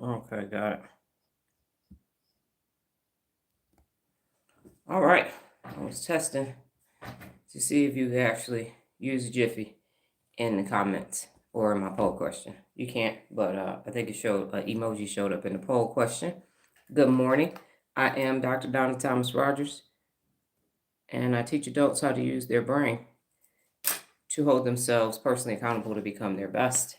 Okay, got it. All right. I was testing to see if you could actually use Jiffy in the comments or in my poll question. You can't, but I think it showed emoji showed up in the poll question. Good morning. I am Dr. Donnie Thomas-Rodgers, and I teach adults how to use their brain to hold themselves personally accountable to become their best.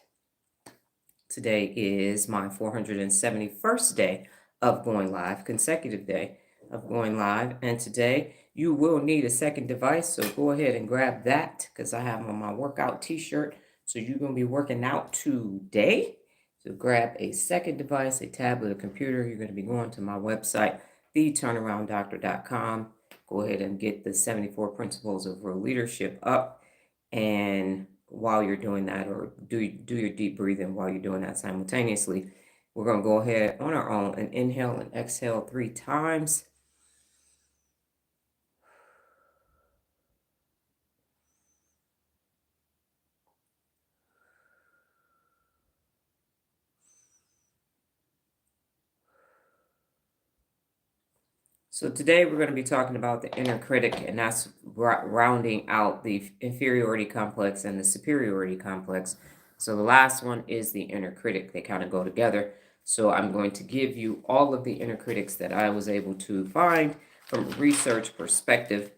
Today is my 471st day of going live, consecutive day of going live. And today you will need a second device. So go ahead and grab that because I have on my workout t-shirt. So you're going to be working out today. So grab a second device, a tablet, a computer. You're going to be going to my website, theturnarounddoctor.com. Go ahead and get the 74 principles of real leadership up. And while you're doing that, or do your deep breathing while you're doing that simultaneously, we're going to go ahead on our own and inhale and exhale 3 times. So today we're going to be talking about the inner critic, and that's rounding out the inferiority complex and the superiority complex. So the last one is the inner critic. They kind of go together. So I'm going to give you all of the inner critics that I was able to find from a research perspective.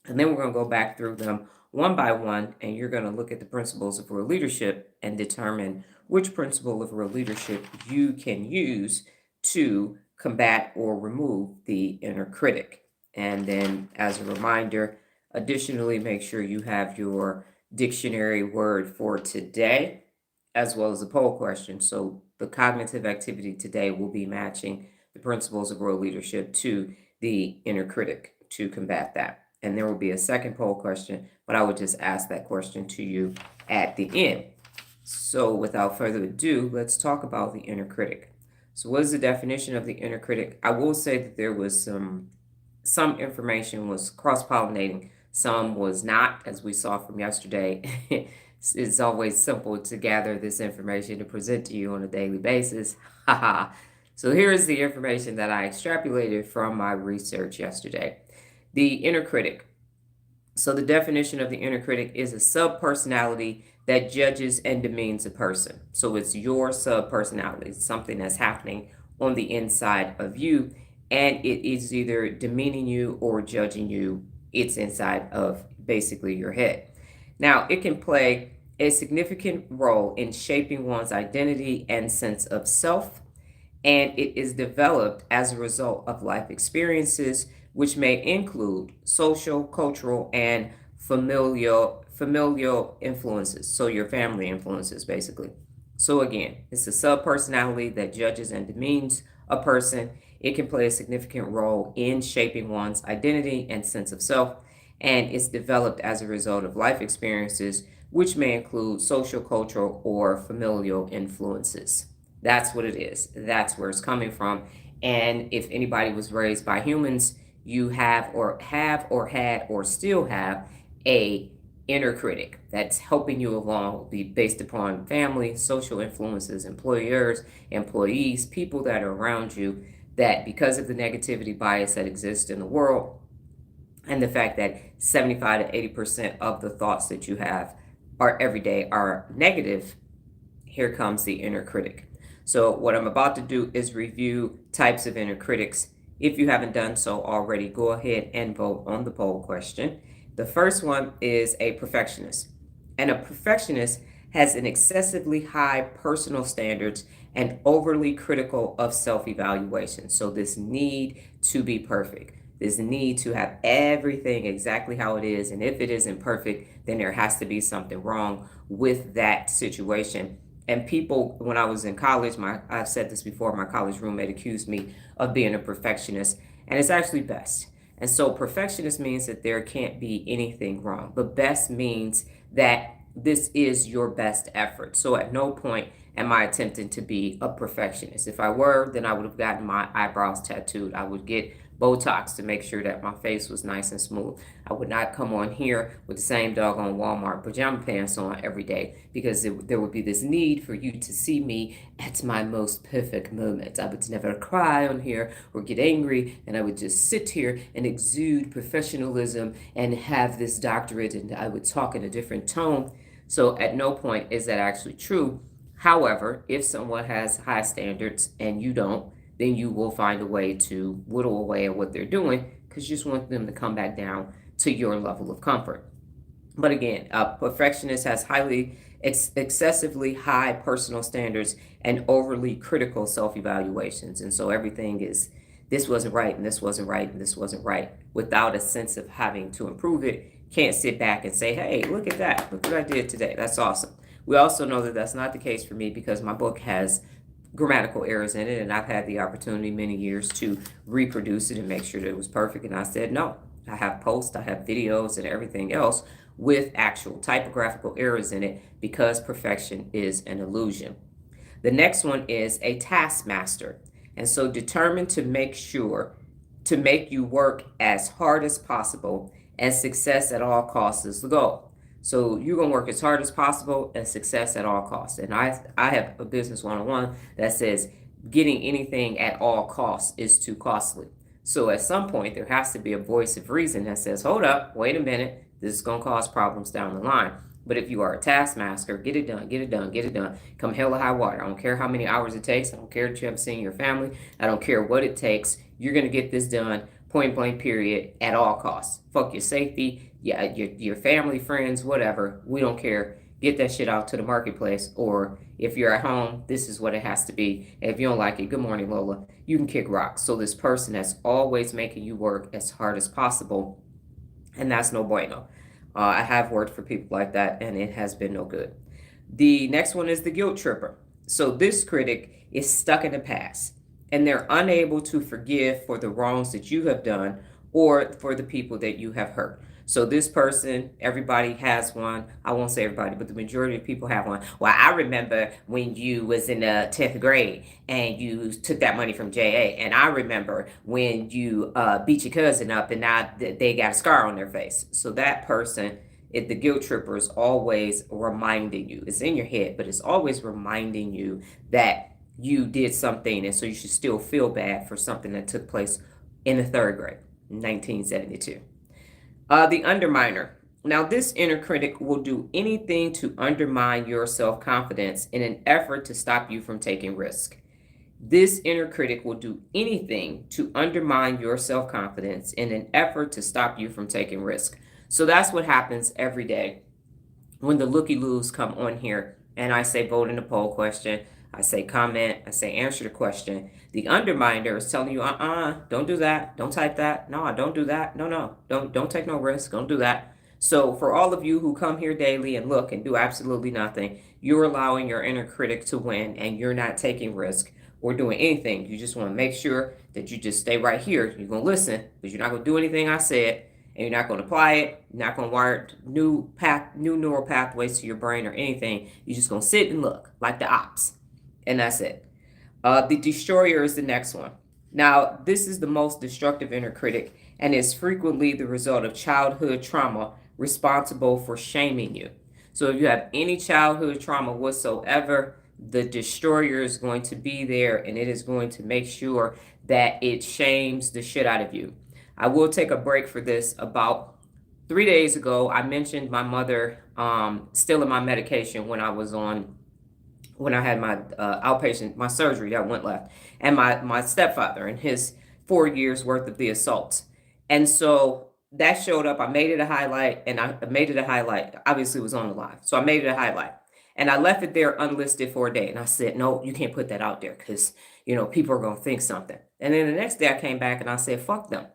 And then we're going to go back through them one by one, and you're going to look at the principles of real leadership and determine which principle of real leadership you can use to combat or remove the inner critic. And then, as a reminder, additionally, make sure you have your dictionary word for today, as well as the poll question. So the cognitive activity today will be matching the principles of real leadership to the inner critic to combat that. And there will be a second poll question, but I would just ask that question to you at the end. So without further ado, let's talk about the inner critic. So what is the definition of the inner critic? I will say that there was some information was cross-pollinating, some was not, as we saw from yesterday. It's always simple to gather this information to present to you on a daily basis. So here is the information that I extrapolated from my research yesterday. The inner critic. So the definition of the inner critic is a subpersonality that judges and demeans a person. So it's your subpersonality. It's something that's happening on the inside of you, and it is either demeaning you or judging you. It's inside of basically your head. Now, it can play a significant role in shaping one's identity and sense of self, and it is developed as a result of life experiences, which may include social, cultural, and familial influences. So your family influences, basically. So again, it's a subpersonality that judges and demeans a person. It can play a significant role in shaping one's identity and sense of self, and it's developed as a result of life experiences, which may include social, cultural, or familial influences. That's what it is. That's where it's coming from. And if anybody was raised by humans, you have or had or still have a inner critic that's helping you along, be based upon family, social influences, employers, employees, people that are around you, that because of the negativity bias that exists in the world, and the fact that 75 to 80% of the thoughts that you have are every day are negative, here comes the inner critic. So what I'm about to do is review types of inner critics. If you haven't done so already, go ahead and vote on the poll question. The first one is a perfectionist. And a perfectionist has an excessively high personal standards and overly critical of self-evaluation. So this need to be perfect, this need to have everything exactly how it is. And if it isn't perfect, then there has to be something wrong with that situation. And people, when I was in college, I've said this before, my college roommate accused me of being a perfectionist, and it's actually best. And so perfectionist means that there can't be anything wrong, but best means that this is your best effort. So at no point am I attempting to be a perfectionist? If I were, then I would have gotten my eyebrows tattooed. I would get Botox to make sure that my face was nice and smooth. I would not come on here with the same doggone Walmart pajama pants on every day because there would be this need for you to see me at my most perfect moment. I would never cry on here or get angry, and I would just sit here and exude professionalism and have this doctorate, and I would talk in a different tone. So at no point is that actually true. However, if someone has high standards and you don't, then you will find a way to whittle away at what they're doing because you just want them to come back down to your level of comfort. But again, a perfectionist has excessively high personal standards and overly critical self-evaluations. And so everything is, this wasn't right, and this wasn't right, and this wasn't right, without a sense of having to improve it. Can't sit back and say, hey, look at that. Look what I did today. That's awesome. We also know that that's not the case for me because my book has grammatical errors in it, and I've had the opportunity many years to reproduce it and make sure that it was perfect. And I said, no, I have posts, I have videos, and everything else with actual typographical errors in it because perfection is an illusion. The next one is a taskmaster. And so determined to make sure to make you work as hard as possible, and success at all costs is the goal. So you're going to work as hard as possible and success at all costs. And I have a business 101 that says getting anything at all costs is too costly. So at some point, there has to be a voice of reason that says, hold up, wait a minute, this is going to cause problems down the line. But if you are a taskmaster, get it done, get it done, get it done. Come hell or high water. I don't care how many hours it takes. I don't care that you haven't seen your family. I don't care what it takes. You're going to get this done, point blank, period, at all costs. Fuck your safety, your family, friends, whatever. We don't care. Get that shit out to the marketplace. Or if you're at home, this is what it has to be. And if you don't like it, good morning, Lola. You can kick rocks. So this person that's always making you work as hard as possible, and that's no bueno. I have worked for people like that, and it has been no good. The next one is the guilt tripper. So this critic is stuck in the past, and they're unable to forgive for the wrongs that you have done or for the people that you have hurt. So this person, everybody has one. I won't say everybody, but the majority of people have one. Well, I remember when you was in the 10th grade and you took that money from JA. And I remember when you beat your cousin up and now they got a scar on their face. So that person, the guilt tripper, is always reminding you. It's in your head, but it's always reminding you that you did something. And so you should still feel bad for something that took place in the 3rd grade, 1972. The underminer. Now, this inner critic will do anything to undermine your self-confidence in an effort to stop you from taking risk. This inner critic will do anything to undermine your self-confidence in an effort to stop you from taking risk. So that's what happens every day when the looky-loos come on here and I say vote in the poll question. I say comment, I say answer the question. The underminer is telling you, don't do that. Don't type that. No, don't do that. No, don't take no risk. Don't do that. So for all of you who come here daily and look and do absolutely nothing, you're allowing your inner critic to win and you're not taking risk or doing anything. You just want to make sure that you just stay right here. You're going to listen, but you're not going to do anything I said, and you're not going to apply it. You're not going to wire new neural pathways to your brain or anything. You're just going to sit and look like the ops. And that's it. The destroyer is the next one. Now, this is the most destructive inner critic and is frequently the result of childhood trauma responsible for shaming you. So if you have any childhood trauma whatsoever, the destroyer is going to be there and it is going to make sure that it shames the shit out of you. I will take a break for this. About 3 days ago, I mentioned my mother still in my medication when I had my outpatient, my surgery that went left, and my stepfather and his 4 years worth of the assaults. And so that showed up. I made it a highlight, and I made it a highlight. Obviously, it was on the live. So I made it a highlight. And I left it there unlisted for a day. And I said, no, you can't put that out there because, people are going to think something. And then the next day I came back and I said, fuck them.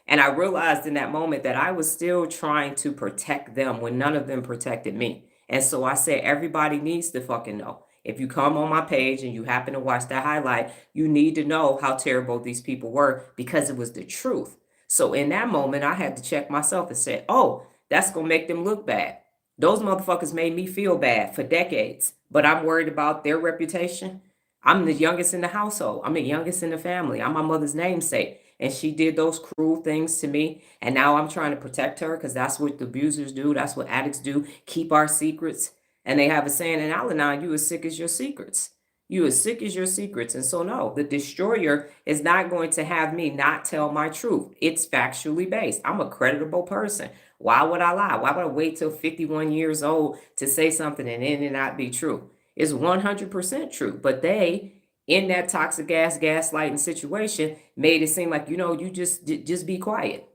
And I realized in that moment that I was still trying to protect them when none of them protected me. And so I said, everybody needs to fucking know. If you come on my page and you happen to watch that highlight, you need to know how terrible these people were because it was the truth. So in that moment, I had to check myself and say, oh, that's going to make them look bad. Those motherfuckers made me feel bad for decades, but I'm worried about their reputation. I'm the youngest in the household. I'm the youngest in the family. I'm my mother's namesake. And she did those cruel things to me. And now I'm trying to protect her because that's what the abusers do. That's what addicts do. Keep our secrets. And they have a saying in Al-Anon, you as sick as your secrets. You as sick as your secrets. And so no, the destroyer is not going to have me not tell my truth. It's factually based. I'm a creditable person. Why would I lie? Why would I wait till 51 years old to say something and then it not be true? It's 100% true. But they, in that toxic gaslighting situation, made it seem like, you just be quiet.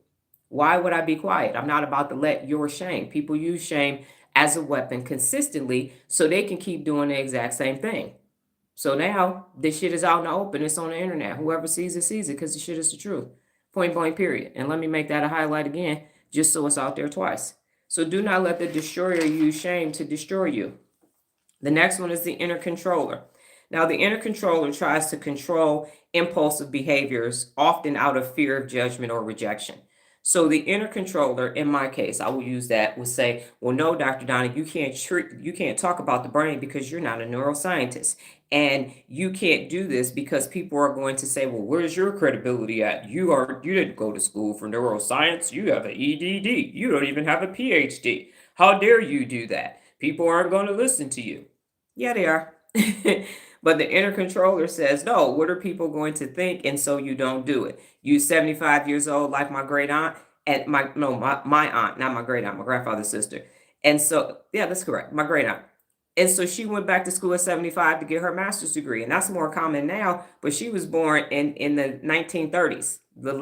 Why would I be quiet? I'm not about to let your shame. People use shame as a weapon consistently so they can keep doing the exact same thing. So now this shit is out in the open. It's on the internet. Whoever sees it because the shit is the truth. Point blank, period. And let me make that a highlight again, just so it's out there twice. So do not let the destroyer use shame to destroy you. The next one is the inner controller. Now, the inner controller tries to control impulsive behaviors, often out of fear of judgment or rejection. So the inner controller, in my case, I will use that, would say, well, no, Dr. Donna, you can't talk about the brain because you're not a neuroscientist. And you can't do this because people are going to say, well, where's your credibility at? You didn't go to school for neuroscience. You have an EDD. You don't even have a PhD. How dare you do that? People aren't going to listen to you. Yeah, they are. But the inner controller says, no, what are people going to think? And so you don't do it. You 75 years old, like my great aunt, and my aunt, not my great aunt, my grandfather's sister. And so, yeah, that's correct. My great aunt. And so she went back to school at 75 to get her master's degree. And that's more common now, but she was born in the 1930s, the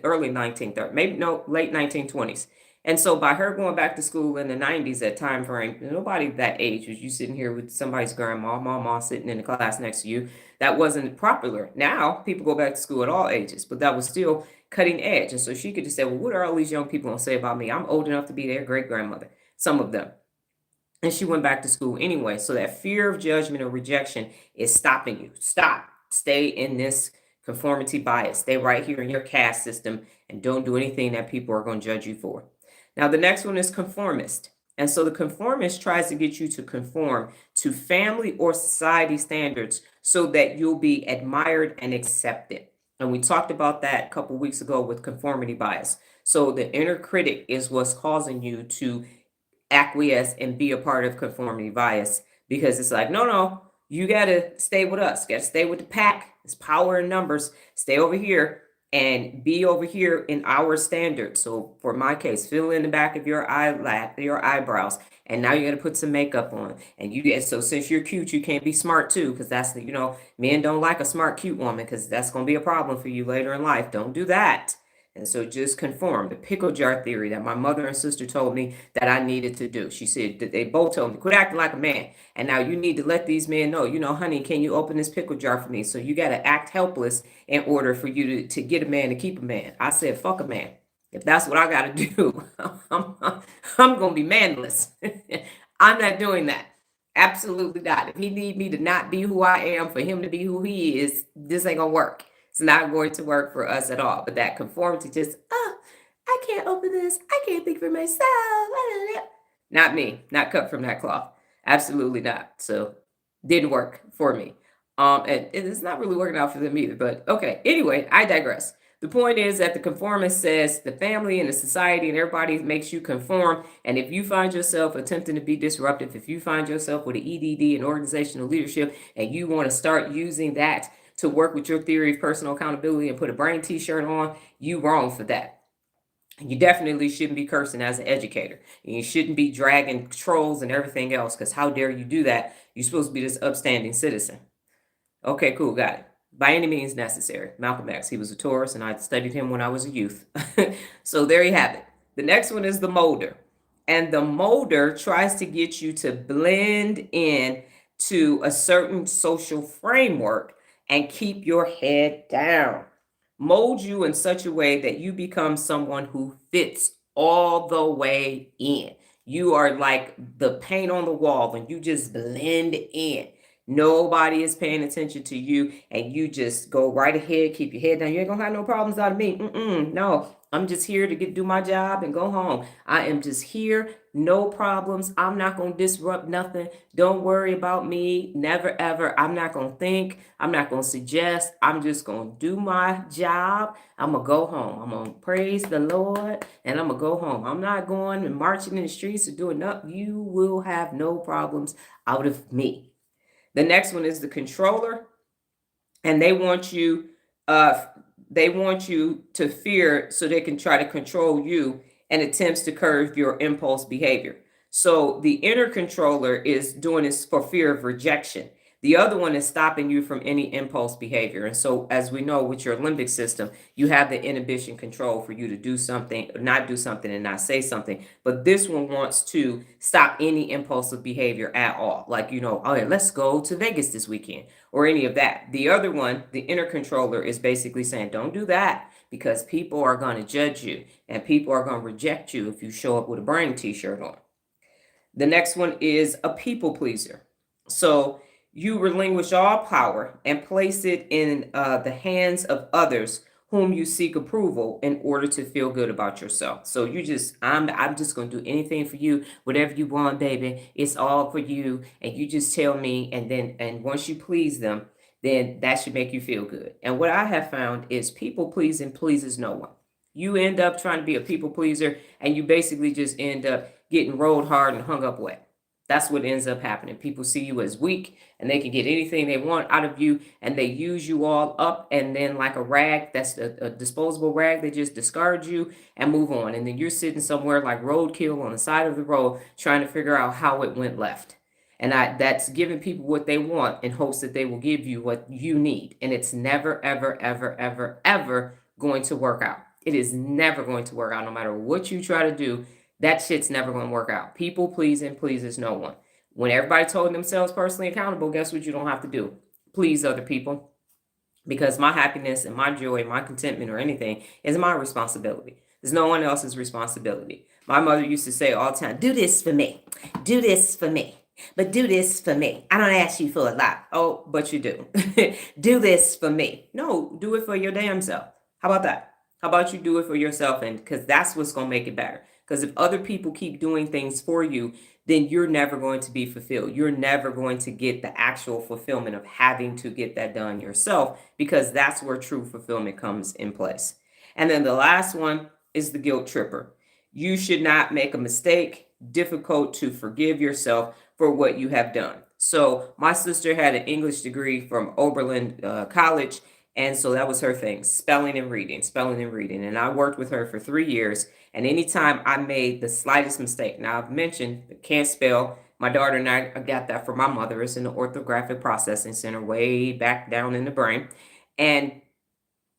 early 1930s, maybe no, late 1920s. And so by her going back to school in the 90s, that time frame, nobody that age was you sitting here with somebody's grandma, mama sitting in the class next to you. That wasn't popular. Now people go back to school at all ages, but that was still cutting edge. And so she could just say, well, what are all these young people going to say about me? I'm old enough to be their great grandmother, some of them. And she went back to school anyway. So that fear of judgment or rejection is stopping you. Stop. Stay in this conformity bias. Stay right here in your caste system and don't do anything that people are going to judge you for. Now, the next one is conformist. And so the conformist tries to get you to conform to family or society standards so that you'll be admired and accepted. And we talked about that a couple weeks ago with conformity bias. So the inner critic is what's causing you to acquiesce and be a part of conformity bias because it's like, no, you got to stay with us, got to stay with the pack. It's power in numbers. Stay over here and be over here in our standards. So for my case, fill in the back of your eyebrows, and now you got to put some makeup on. And so since you're cute, you can't be smart too, because that's men don't like a smart, cute woman because that's going to be a problem for you later in life. Don't do that. And so just conform. The pickle jar theory that my mother and sister told me that I needed to do. She said that they both told me, quit acting like a man. And now you need to let these men know, honey, can you open this pickle jar for me? So you got to act helpless in order for you to get a man to keep a man. I said, fuck a man. If that's what I got to do, I'm going to be manless. I'm not doing that. Absolutely not. If he need me to not be who I am for him to be who he is, this ain't going to work. It's not going to work for us at all. But that conformity just, I can't open this. I can't think for myself. Not me. Not cut from that cloth. Absolutely not. So didn't work for me. And it's not really working out for them either. But okay. Anyway, I digress. The point is that the conformist says the family and the society and everybody makes you conform. And if you find yourself attempting to be disruptive, if you find yourself with an EDD and organizational leadership, and you want to start using that to work with your theory of personal accountability and put a brain t-shirt on, you wrong for that. You definitely shouldn't be cursing as an educator. And you shouldn't be dragging trolls and everything else, because how dare you do that? You're supposed to be this upstanding citizen. Okay, cool, got it. By any means necessary. Malcolm X, he was a Taurus, and I studied him when I was a youth. So there you have it. The next one is the molder. And the molder tries to get you to blend in to a certain social framework and keep your head down. Mold you in such a way that you become someone who fits all the way in. You are like the paint on the wall and you just blend in. Nobody is paying attention to you, and you just go right ahead, keep your head down. You ain't gonna have no problems out of me. No, I'm just here to do my job and go home. I am just here, no problems. I'm not gonna disrupt nothing. Don't worry about me. Never ever. I'm not gonna think. I'm not gonna suggest. I'm just gonna do my job. I'm gonna go home. I'm gonna praise the Lord, and I'm gonna go home. I'm not going and marching in the streets or doing nothing. You will have no problems out of me. The next one is the controller, and uh they want you to fear so they can try to control you and attempts to curb your impulse behavior. So the inner controller is doing this for fear of rejection. The other one is stopping you from any impulse behavior. And so, as we know, with your limbic system, you have the inhibition control for you to do something, not do something, and not say something. But this one wants to stop any impulsive behavior at all. Like, oh, yeah, let's go to Vegas this weekend or any of that. The other one, the inner controller, is basically saying, don't do that because people are going to judge you and people are going to reject you if you show up with a brain t-shirt on. The next one is a people pleaser. So you relinquish all power and place it in the hands of others whom you seek approval in order to feel good about yourself. So I'm just going to do anything for you, whatever you want, baby. It's all for you. And you just tell me. And once you please them, then that should make you feel good. And what I have found is people pleasing pleases no one. You end up trying to be a people pleaser, and you basically just end up getting rolled hard and hung up wet. That's what ends up happening. People see you as weak, and they can get anything they want out of you, and they use you all up, and then like a rag, that's a disposable rag, they just discard you and move on. And then you're sitting somewhere like roadkill on the side of the road trying to figure out how it went left. And that's giving people what they want in hopes that they will give you what you need. And it's never, ever, ever, ever, ever going to work out. It is never going to work out no matter what you try to do. That shit's never going to work out. People pleasing pleases no one. When everybody's holding themselves personally accountable, guess what you don't have to do? Please other people. Because my happiness and my joy, my contentment or anything is my responsibility. It's no one else's responsibility. My mother used to say all the time, do this for me. Do this for me. But do this for me. I don't ask you for a lot. Oh, but you do. Do this for me. No, do it for your damn self. How about that? How about you do it for yourself? And because that's what's going to make it better. Because if other people keep doing things for you, then you're never going to be fulfilled. You're never going to get the actual fulfillment of having to get that done yourself, because that's where true fulfillment comes in place. And then the last one is the guilt tripper. You should not make a mistake difficult to forgive yourself for what you have done. So my sister had an English degree from Oberlin College. And so that was her thing, spelling and reading. And I worked with her for 3 years. And anytime I made the slightest mistake, now I've mentioned can't spell. My daughter and I got that from my mother. It's in the orthographic processing center way back down in the brain. And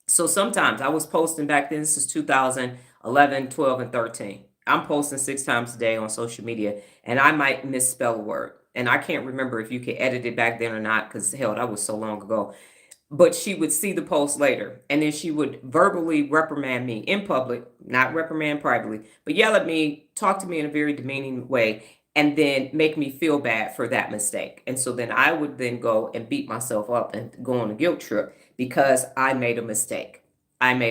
so sometimes I was posting back then, this is 2011, 12, and 13. I'm posting 6 times a day on social media, and I might misspell a word. And I can't remember if you could edit it back then or not, because hell, that was so long ago. But she would see the post later, and then she would verbally reprimand me in public, not reprimand privately, but yell at me, talk to me in a very demeaning way, and then make me feel bad for that mistake. And so then I would then go and beat myself up and go on a guilt trip because I made a mistake. And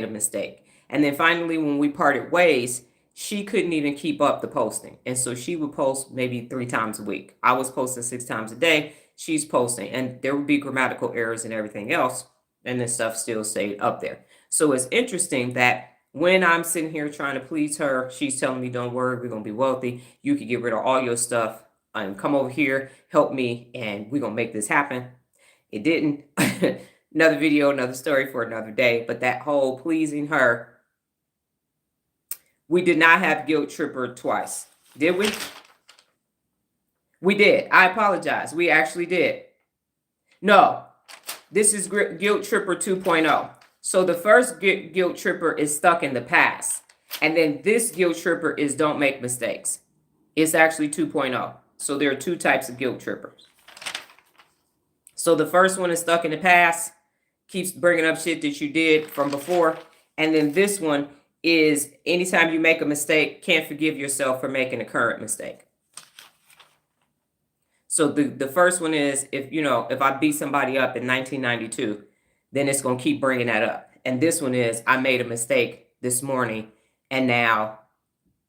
then finally, when we parted ways, she couldn't even keep up the posting. And so she would post maybe 3 times a week. I was posting 6 times a day. She's posting, and there would be grammatical errors and everything else, and this stuff still stayed up there. So it's interesting that when I'm sitting here trying to please her, she's telling me, don't worry, we're going to be wealthy. You can get rid of all your stuff and come over here, help me, and we're going to make this happen. It didn't. Another video, another story for another day. But that whole pleasing her, we did not have guilt tripper twice, did we? We did. I apologize. We actually did. No, this is Guilt Tripper 2.0. So the first Guilt Tripper is stuck in the past. And then this Guilt Tripper is don't make mistakes. It's actually 2.0. So there are 2 types of Guilt Trippers. So the first one is stuck in the past, keeps bringing up shit that you did from before. And then this one is anytime you make a mistake, can't forgive yourself for making a current mistake. So the first one is, if I beat somebody up in 1992, then it's going to keep bringing that up. And this one is, I made a mistake this morning, and now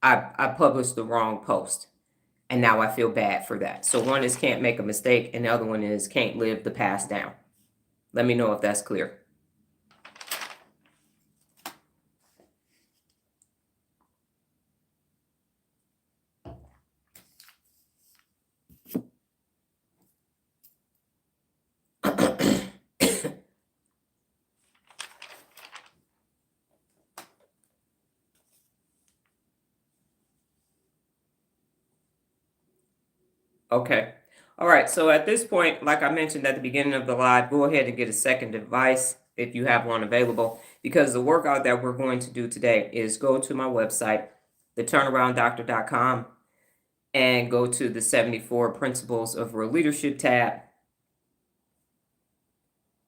I published the wrong post, and now I feel bad for that. So one is can't make a mistake, and the other one is can't live the past down. Let me know if that's clear. Okay. All right. So at this point, like I mentioned at the beginning of the live, go ahead and get a second device if you have one available, because the workout that we're going to do today is go to my website, theturnarounddoctor.com, and go to the 74 Principles of Real Leadership tab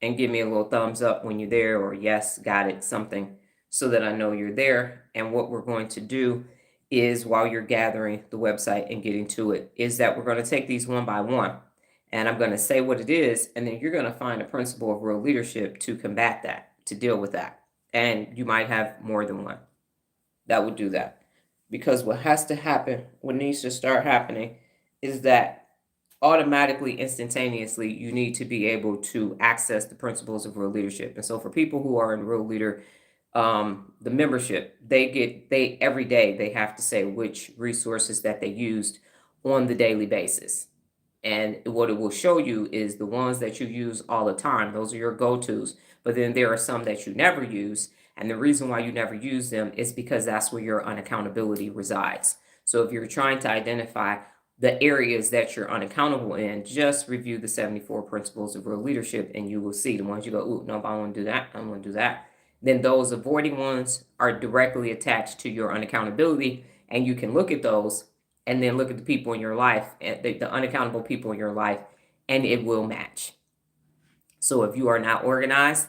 and give me a little thumbs up when you're there, or yes, got it, something, so that I know you're there. And what we're going to do is, while you're gathering the website and getting to it, is that we're going to take these one by one. And I'm going to say what it is, and then you're going to find a principle of real leadership to combat that, to deal with that. And you might have more than one that would do that. Because what has to happen, what needs to start happening, is that automatically, instantaneously, you need to be able to access the principles of real leadership. And so for people who are in Real Leader, the membership, they every day they have to say which resources that they used on the daily basis. And what it will show you is the ones that you use all the time. Those are your go-tos. But then there are some that you never use. And the reason why you never use them is because that's where your unaccountability resides. So if you're trying to identify the areas that you're unaccountable in, just review the 74 principles of real leadership, and you will see the ones you go, ooh, no, I don't want to do that. I don't want to do that. Then those avoiding ones are directly attached to your unaccountability, and you can look at those and then look at the people in your life, the unaccountable people in your life, and it will match. So if you are not organized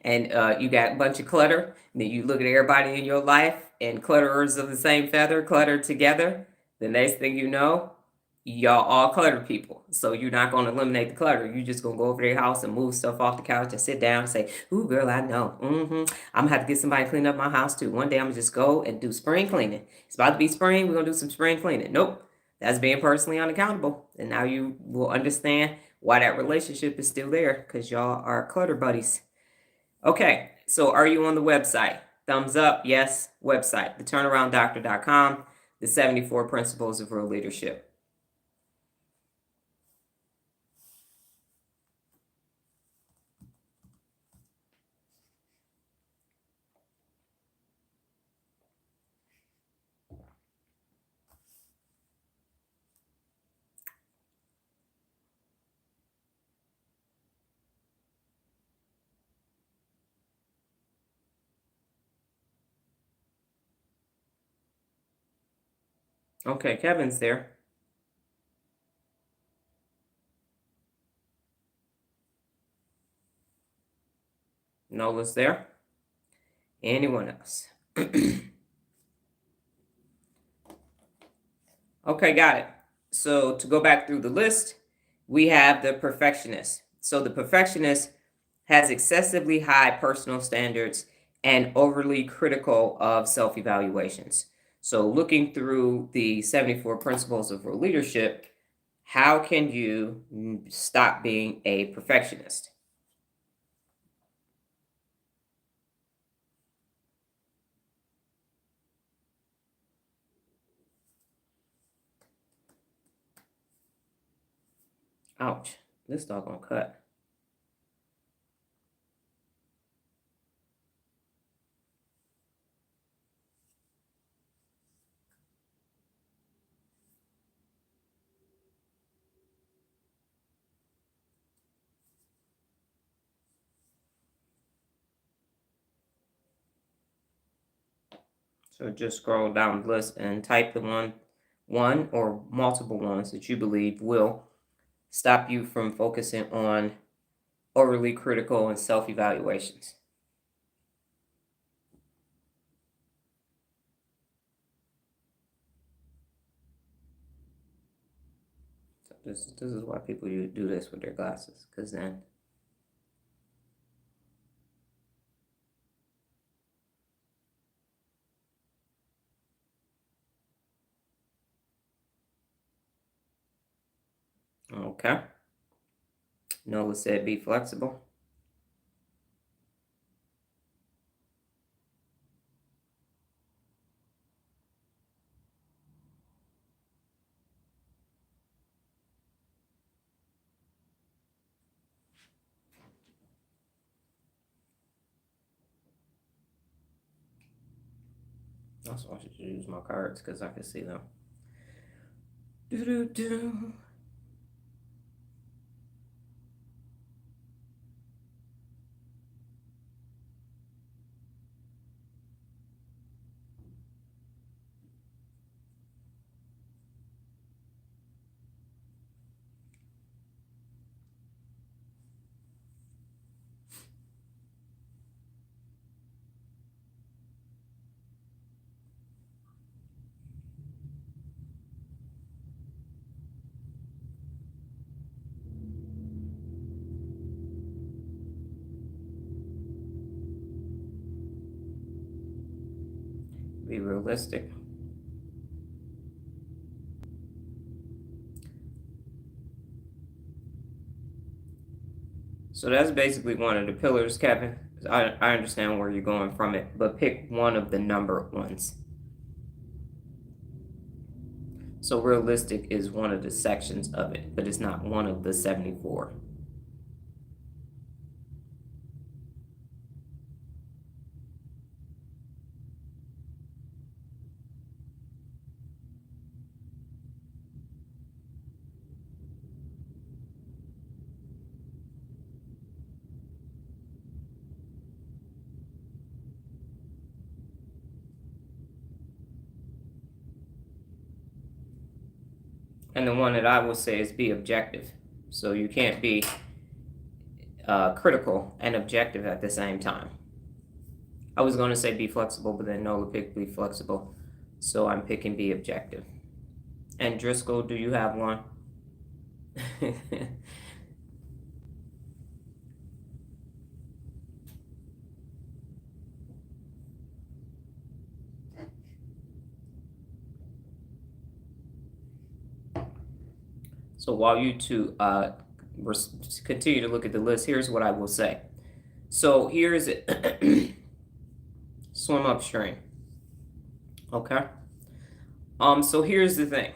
and you got a bunch of clutter, then you look at everybody in your life and clutterers of the same feather cluttered together, the next thing you know, y'all all cluttered people. So you're not going to eliminate the clutter. You're just going to go over to their house and move stuff off the couch and sit down and say, ooh, girl, I know. I'm going to have to get somebody to clean up my house too. One day I'm going to just go and do spring cleaning. It's about to be spring. We're going to do some spring cleaning. Nope. That's being personally unaccountable. And now you will understand why that relationship is still there, because y'all are clutter buddies. Okay, so are you on the website? Thumbs up, yes, website, theturnarounddoctor.com, the 74 Principles of Real Leadership. Okay, Kevin's there. Nola's there. Anyone else? Okay, got it. So to go back through the list, we have the perfectionist. So the perfectionist has excessively high personal standards and overly critical of self-evaluations. So looking through the 74 principles of real leadership, how can you stop being a perfectionist? Ouch, this doggone cut. So just scroll down the list and type the one or multiple ones that you believe will stop you from focusing on overly critical and self-evaluations. So This is why people do this with their glasses, because then. Okay. Nola said be flexible. That's why I should use my cards, because I can see them. Do-do-do. Be realistic. So that's basically one of the pillars, Kevin. I understand where you're going from it, but pick one of the number ones. So realistic is one of the sections of it, but it's not one of the 74. And the one that I will say is be objective. So you can't be critical and objective at the same time. I was going to say be flexible, but then Nola picked be flexible. So I'm picking be objective. And Driscoll, do you have one? So while you two continue to look at the list, here's what I will say. So here's it. Swim upstream. Okay. So here's the thing.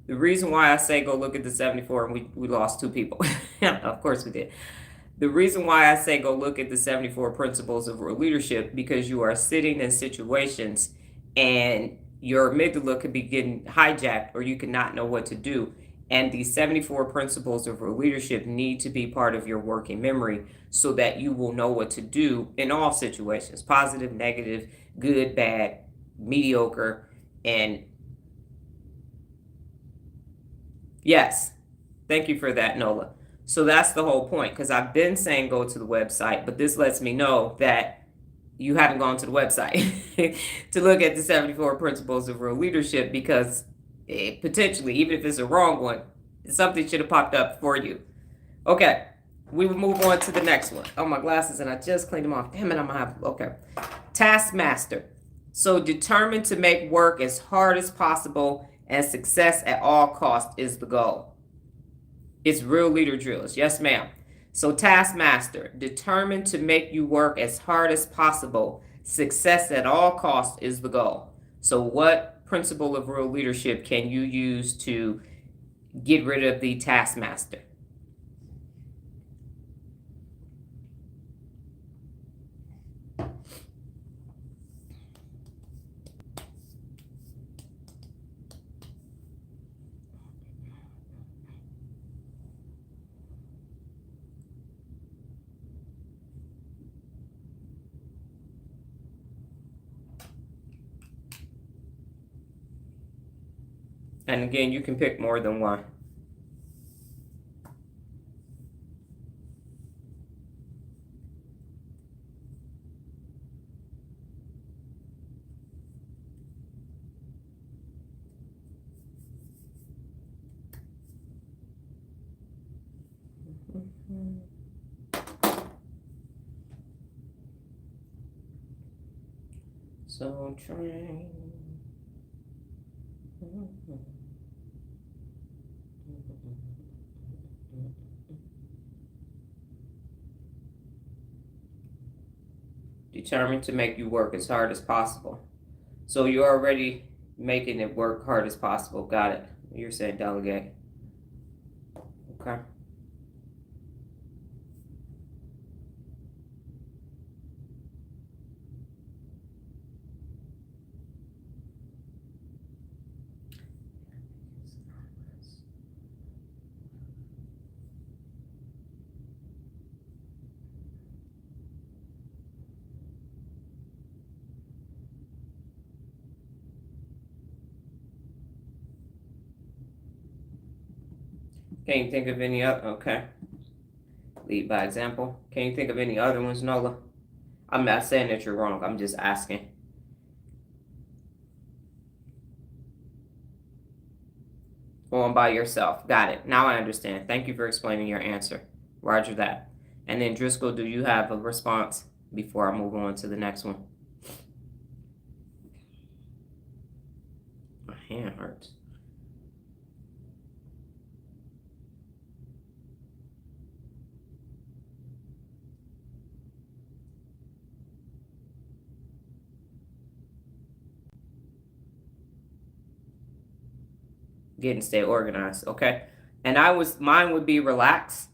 The reason why I say go look at the 74, and we lost 2 people. Of course we did. The reason why I say go look at the 74 principles of real leadership, because you are sitting in situations and your amygdala could be getting hijacked, or you could not know what to do. And these 74 principles of real leadership need to be part of your working memory so that you will know what to do in all situations: positive, negative, good, bad, mediocre. And yes, thank you for that, Nola. So that's the whole point, because I've been saying go to the website, but this lets me know that you haven't gone to the website to look at the 74 principles of real leadership, because potentially, even if it's a wrong one, something should have popped up for you. Okay, we will move on to the next one. Oh, my glasses, and I just cleaned them off. Damn it, I'm gonna have, okay. Taskmaster. So determined to make work as hard as possible, and success at all costs is the goal. It's real leader drills. Yes, ma'am. So taskmaster, determined to make you work as hard as possible. Success at all costs is the goal. So what principle of real leadership can you use to get rid of the taskmaster? And again, you can pick more than one. So trying. Determined to make you work as hard as possible. So you're already making it work hard as possible. Got it. You're saying delegate. Okay. Can you think of any other? Okay. Lead by example. Can you think of any other ones, Nola? I'm not saying that you're wrong. I'm just asking. Going by yourself. Got it. Now I understand. Thank you for explaining your answer. Roger that. And then Driscoll, do you have a response before I move on to the next one? My hand hurts. Get and stay organized. Okay. And mine would be relax,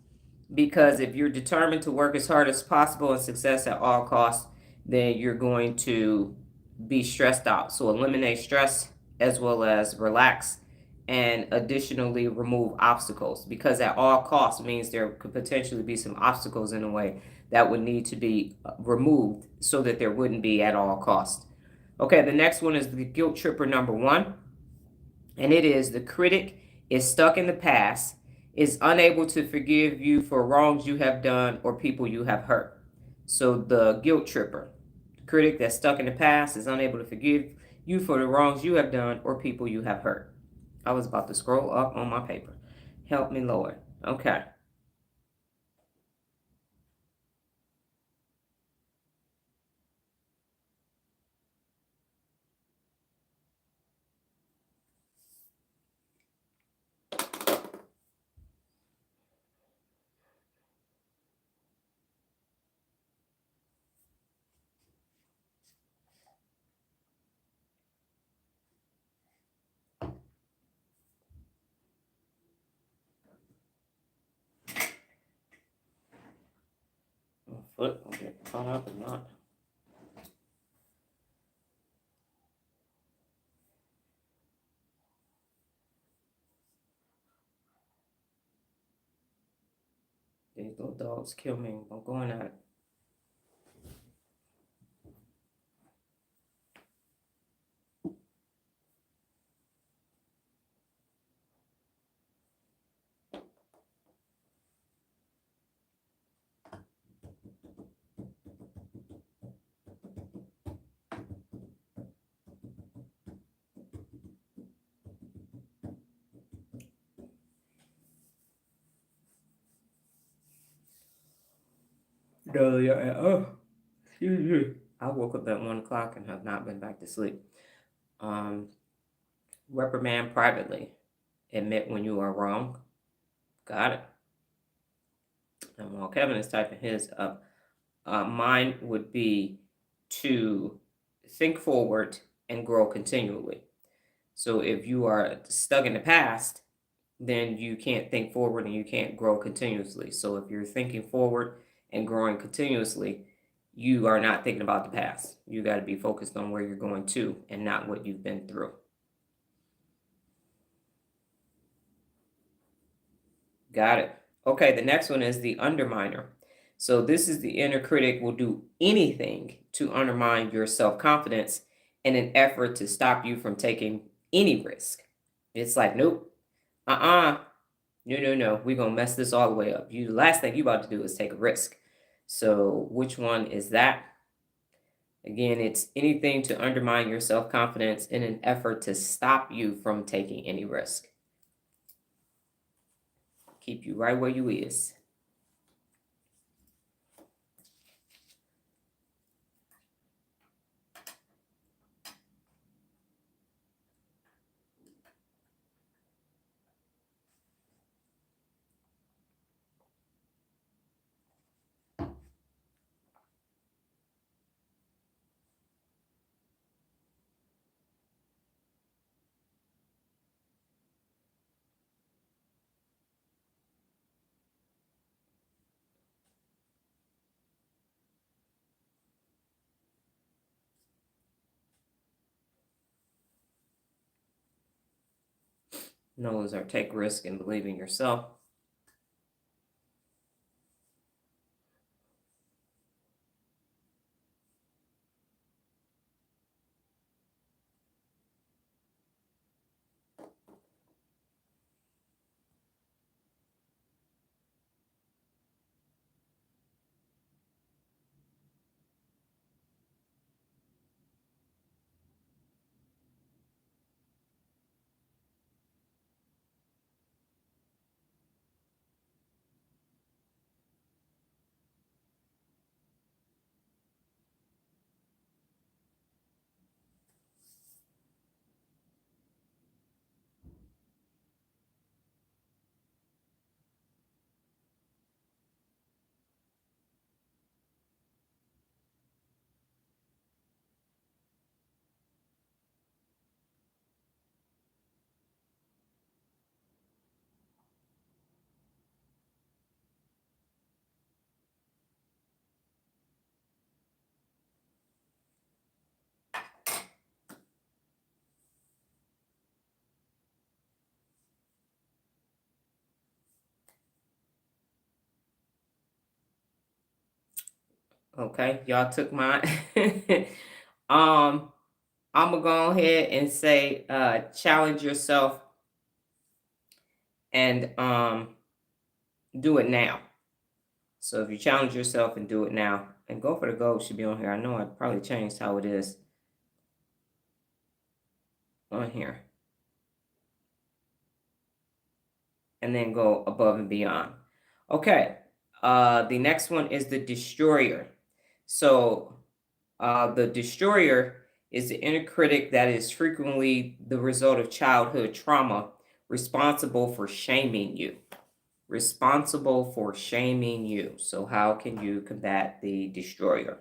because if you're determined to work as hard as possible and success at all costs, then you're going to be stressed out. So eliminate stress as well as relax, and additionally remove obstacles, because at all costs means there could potentially be some obstacles in the way that would need to be removed so that there wouldn't be at all costs. Okay, the next one is the guilt tripper number 1. And it is: the critic is stuck in the past, is unable to forgive you for wrongs you have done or people you have hurt. So the guilt tripper, the critic that's stuck in the past, is unable to forgive you for the wrongs you have done or people you have hurt. I was about to scroll up on my paper. Help me, Lord. Okay. My foot will get caught up or not. These little dogs kill me. I'm going at it. No, yeah. Oh, excuse me. I woke up at 1 o'clock and have not been back to sleep. Um, reprimand privately. Admit when you are wrong. Got it. And while Kevin is typing his up, mine would be to think forward and grow continually. So if you are stuck in the past, then you can't think forward and you can't grow continuously. So if you're thinking forward and growing continuously, you are not thinking about the past. You got to be focused on where you're going to and not what you've been through. Got it. Okay, the next one is the underminer. So this is the inner critic will do anything to undermine your self-confidence in an effort to stop you from taking any risk. It's like, nope, no, we're gonna mess this all the way up. The last thing you about to do is take a risk. So which one is that? Again, it's anything to undermine your self-confidence in an effort to stop you from taking any risk. Keep you right where you is. Knows or take risk and believe in yourself. Okay, y'all took mine. um, I'm gonna go ahead and say challenge yourself and do it now. So if you challenge yourself and do it now, and go for the goal should be on here. I know I probably changed how it is on here. And then go above and beyond. Okay. The next one is the destroyer. So the destroyer is the inner critic that is frequently the result of childhood trauma, responsible for shaming you. Responsible for shaming you. So how can you combat the destroyer?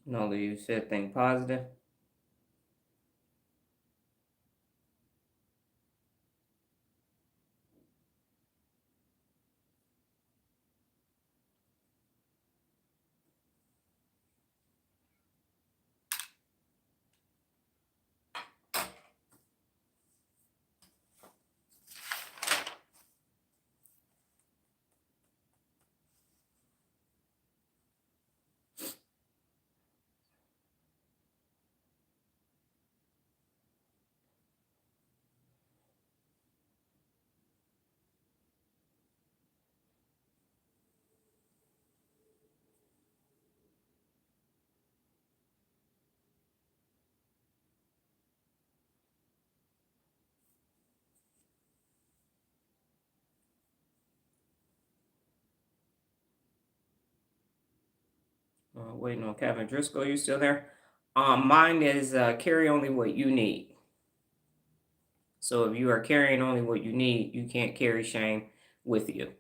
No, you said think positive. Waiting on Kevin Driscoll. You still there? Mine is carry only what you need. So if you are carrying only what you need, you can't carry shame with you.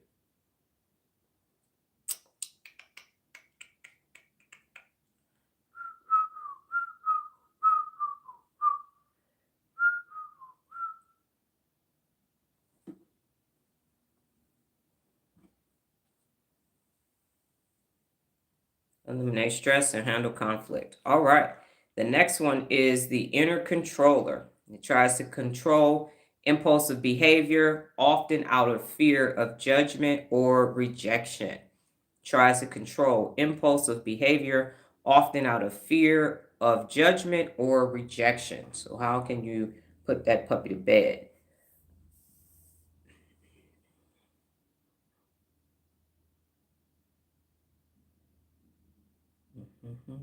Eliminate stress and handle conflict. All right. The next one is the inner controller. It tries to control Impulsive behavior, often out of fear of judgment or rejection. Tries to control impulsive behavior, often out of fear of judgment or rejection. So, how can you put that puppy to bed? Mhm.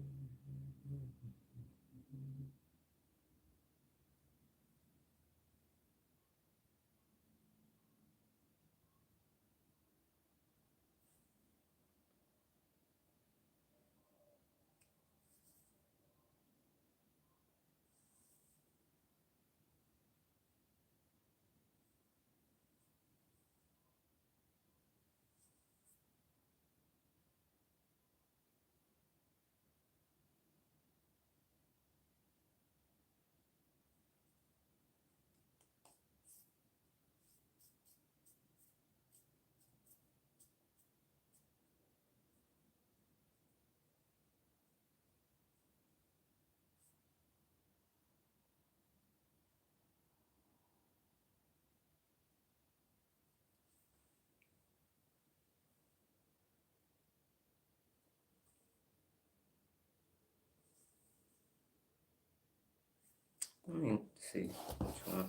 Let me see which one.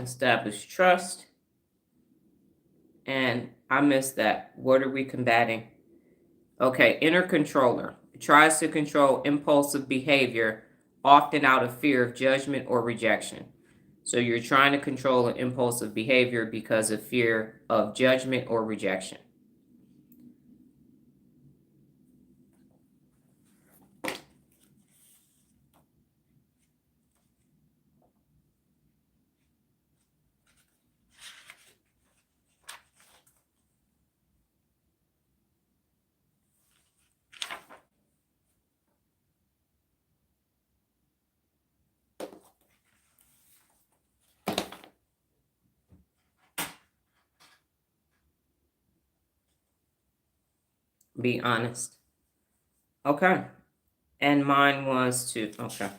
Establish trust. And I missed that. What are we combating? Okay, inner controller tries to control impulsive behavior, often out of fear of judgment or rejection. So you're trying to control an impulsive behavior because of fear of judgment or rejection. Be honest. Okay. And mine was to, okay,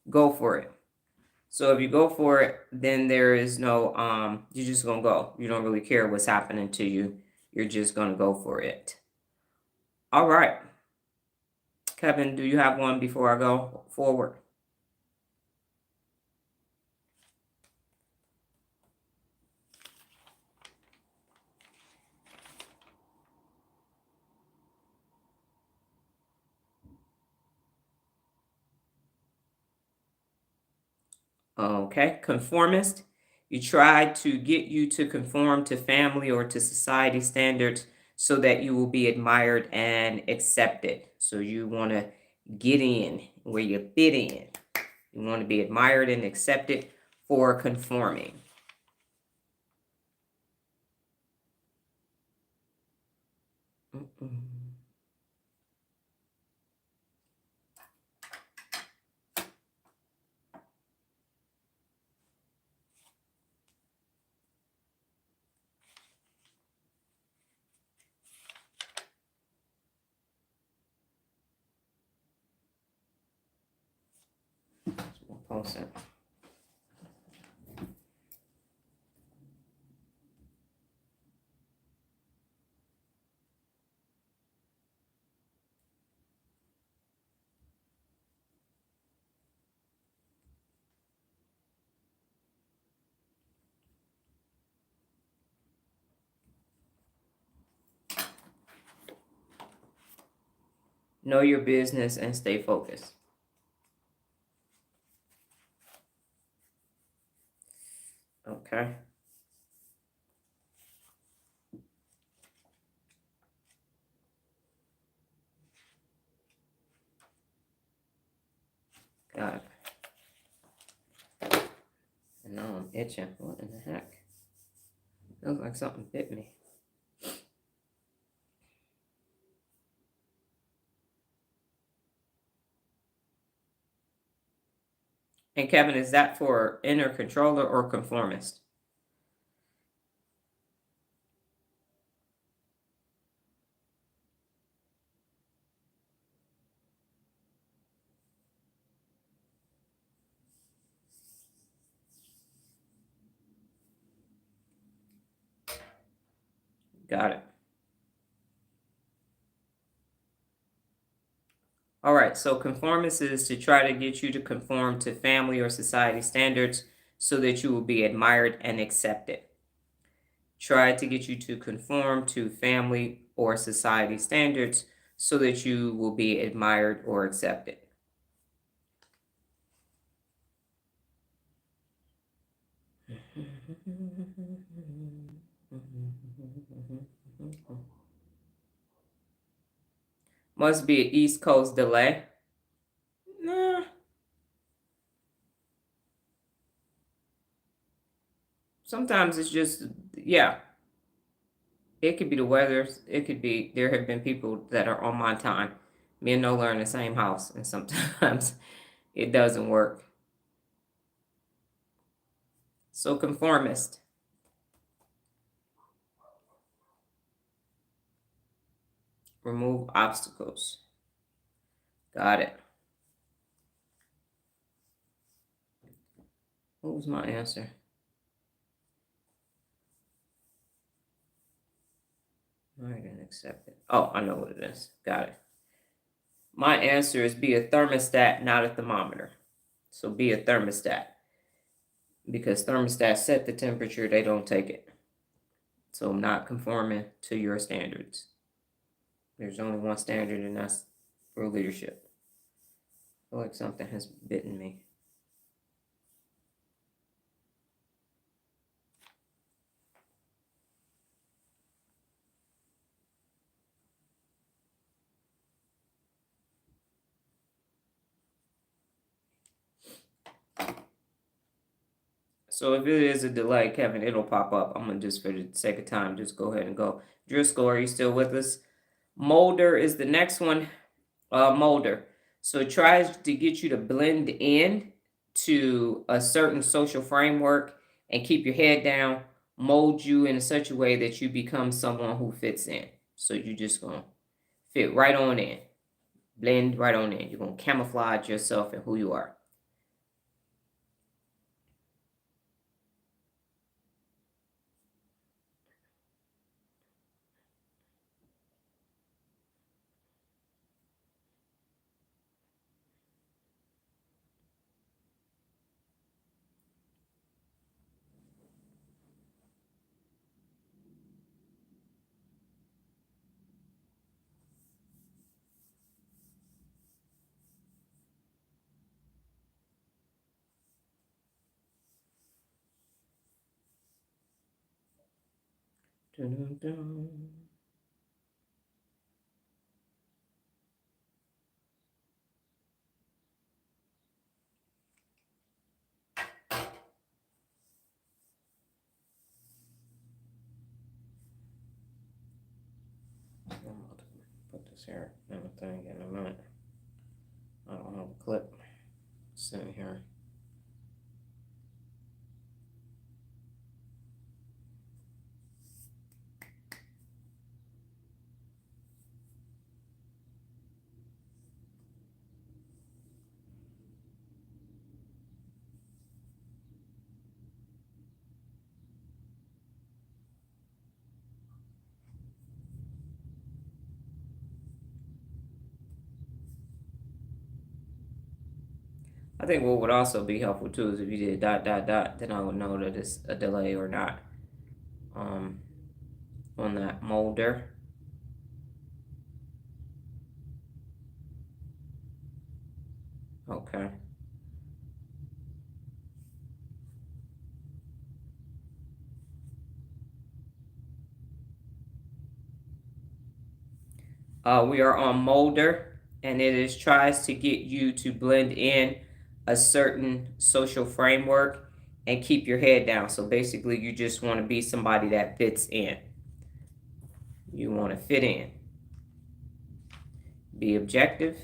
go for it. So if you go for it, then there is no, you're just gonna go. You don't really care what's happening to you. You're just gonna go for it. All right. Kevin, do you have one before I go forward? Okay. Conformist. You try to get you to conform to family or to society standards so that you will be admired and accepted. So you want to get in where you fit in. You want to be admired and accepted for conforming. Mm-mm. We'll post it. Know your business and stay focused. Okay. Got it. And now I'm itching. What in the heck? Feels like something bit me. And Kevin, is that for inner controller or conformist? Got it. All right, so conformist is to try to get you to conform to family or society standards so that you will be admired and accepted. Try to get you to conform to family or society standards so that you will be admired or accepted. Must be an East Coast delay. Nah. Sometimes it's just, yeah. It could be the weather. It could be, there have been people that are on my time. Me and Nola are in the same house, and sometimes it doesn't work. So, conformist. Remove obstacles. Got it. What was my answer? I didn't accept it. Oh, I know what it is. Got it. My answer is be a thermostat, not a thermometer. So be a thermostat. Because thermostats set the temperature, they don't take it. So I'm not conforming to your standards. There's only one standard, and that's for leadership. I feel like something has bitten me. So if it is a delay, Kevin, it'll pop up. I'm gonna just, for the sake of time, just go ahead and go. Driscoll, are you still with us? Molder is the next one. Molder. So it tries to get you to blend in to a certain social framework and keep your head down, mold you in such a way that you become someone who fits in. So you're just gonna fit right on in, blend right on in. You're gonna camouflage yourself and who you are. Dun-dun-dun. I'm about to put this here in the thing in a minute. I don't have a clip sitting here. I think what would also be helpful too is if you did dot dot dot, then I would know that it's a delay or not. On that molder. Okay. We are on molder, and it is tries to get you to blend in a certain social framework and keep your head down. So basically, you just want to be somebody that fits in. You want to fit in. Be objective.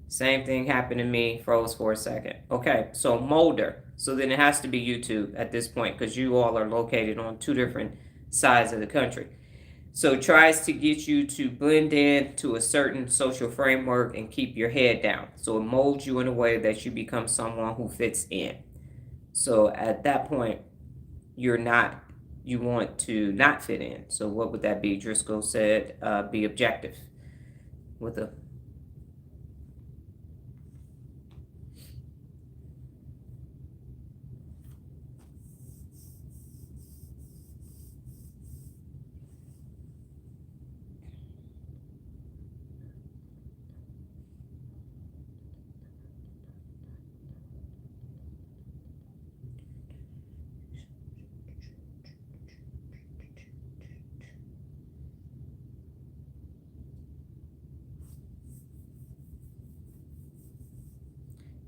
Same thing happened to me, froze for a second. Okay, so molder. So then it has to be YouTube at this point because you all are located on two different sides of the country. So it tries to get you to blend in to a certain social framework and keep your head down. So it molds you in a way that you become someone who fits in. So at that point, you want to not fit in. So what would that be? Driscoll said, be objective with a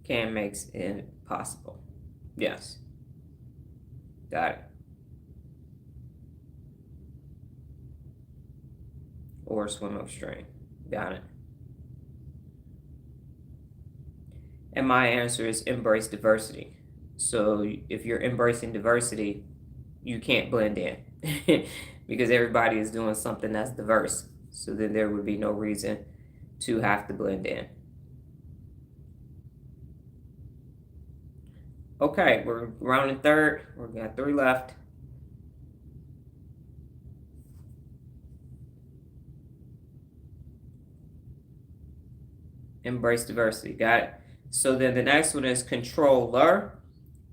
can makes it possible. Yes. Got it. Or swim upstream. Got it. And my answer is embrace diversity. So if you're embracing diversity, you can't blend in because everybody is doing something that's diverse. So then there would be no reason to have to blend in. Okay, we're rounding third. We've got 3 left. Embrace diversity. Got it. So then the next one is controller.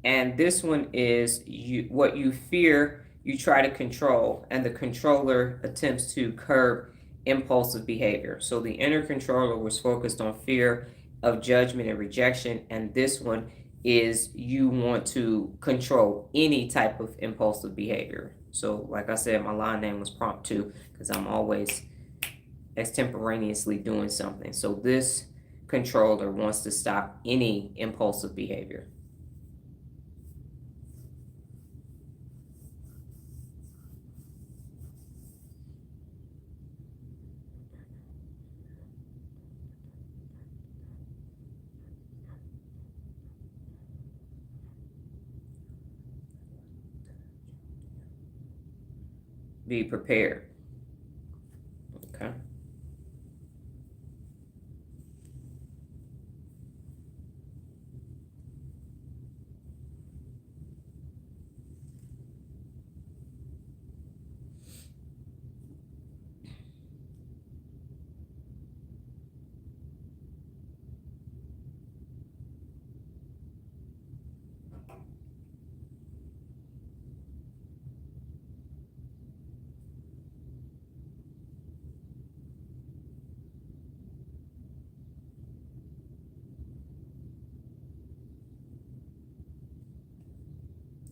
And this one is what you fear, you try to control. And the controller attempts to curb impulsive behavior. So the inner controller was focused on fear of judgment and rejection. And this one is you want to control any type of impulsive behavior. So like I said, my line name was prompt 2 because I'm always extemporaneously doing something. So this controller wants to stop any impulsive behavior. Be prepared. Okay.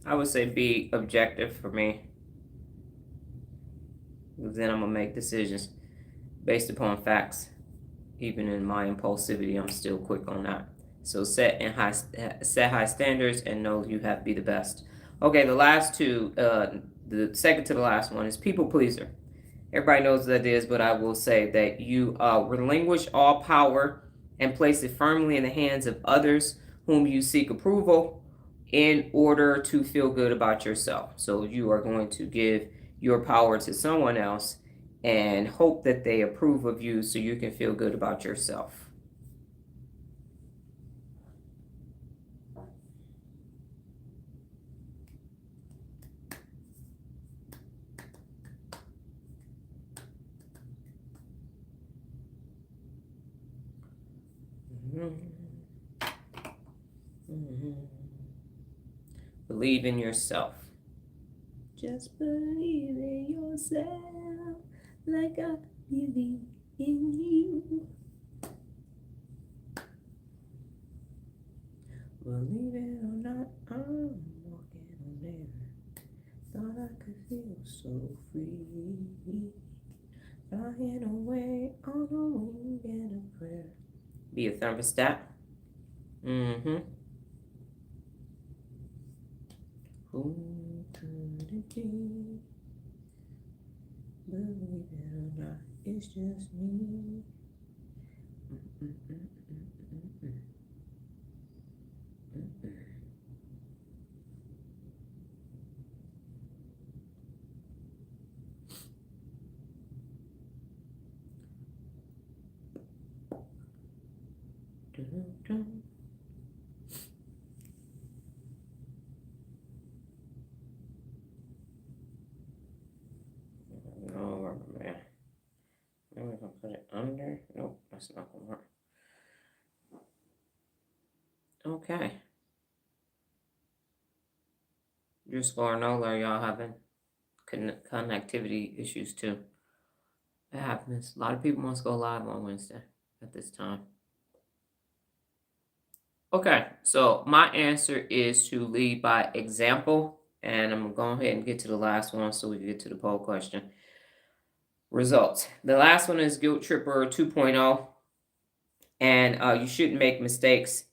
I would say be objective for me. Then I'm gonna make decisions based upon facts. Even in my impulsivity, I'm still quick on that. So set high standards and know you have to be the best. Okay, the last two, the second to the last one is people pleaser. Everybody knows what that is, but I will say that you relinquish all power and place it firmly in the hands of others whom you seek approval in order to feel good about yourself. So you are going to give your power to someone else and hope that they approve of you so you can feel good about yourself. Believe in yourself. Just believe in yourself like I believe in you. Believe it or not, I'm walking on air. Thought I could feel so free. Flying away on a wing and a prayer. Be a thermostat. Who could it be? Believe it or not, it's just me. No, man. Maybe we can put it under. Nope, that's not gonna work. Okay. Just for Nola, y'all having connectivity issues too. It happens. A lot of people must go live on Wednesday at this time. Okay, so my answer is to lead by example, and I'm gonna go ahead and get to the last one so we can get to the poll question. Results. The last one is Guilt Tripper 2.0, and you shouldn't make mistakes,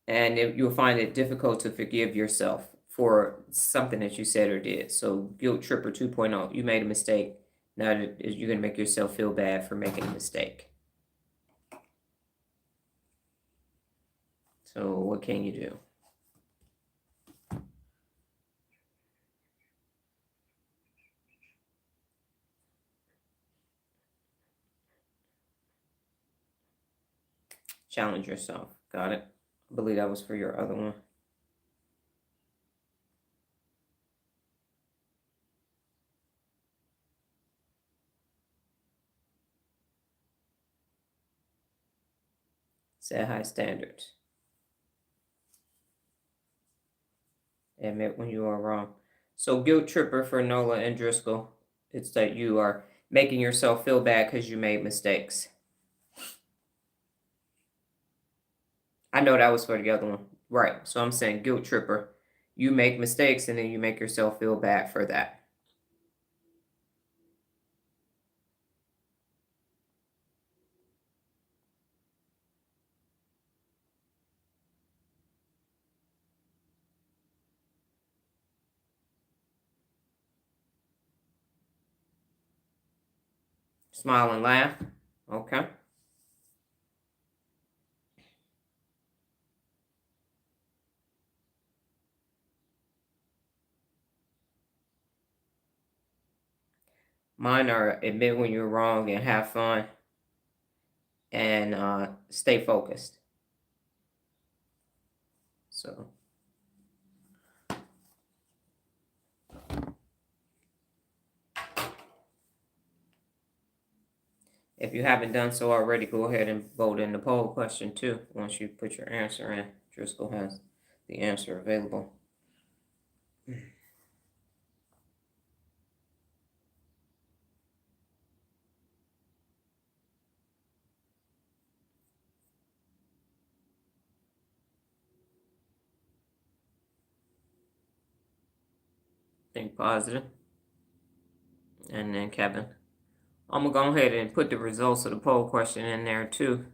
and you'll find it difficult to forgive yourself for something that you said or did. So Guilt Tripper 2.0, you made a mistake. Now you're gonna make yourself feel bad for making a mistake. So what can you do? Challenge yourself. Got it. I believe that was for your other one. Set high standards. Admit when you are wrong. So Guilt Tripper for Nola and Driscoll, it's that you are making yourself feel bad because you made mistakes. I know that was for the other one. Right. So I'm saying Guilt Tripper. You make mistakes and then you make yourself feel bad for that. Smile and laugh. Okay. Mine are admit when you're wrong and have fun and stay focused. So if you haven't done so already, go ahead and vote in the poll question too. Once you put your answer in, Driscoll has the answer available. Think positive. And then Kevin. I'm gonna go ahead and put the results of the poll question in there too.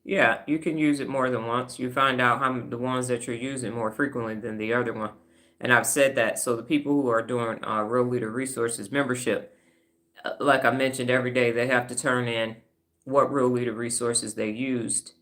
Yeah, you can use it more than once. You find out the ones that you're using more frequently than the other one. And I've said that. So the people who are doing Real Leader Resources membership, like I mentioned, every day they have to turn in what Real Leader Resources they used,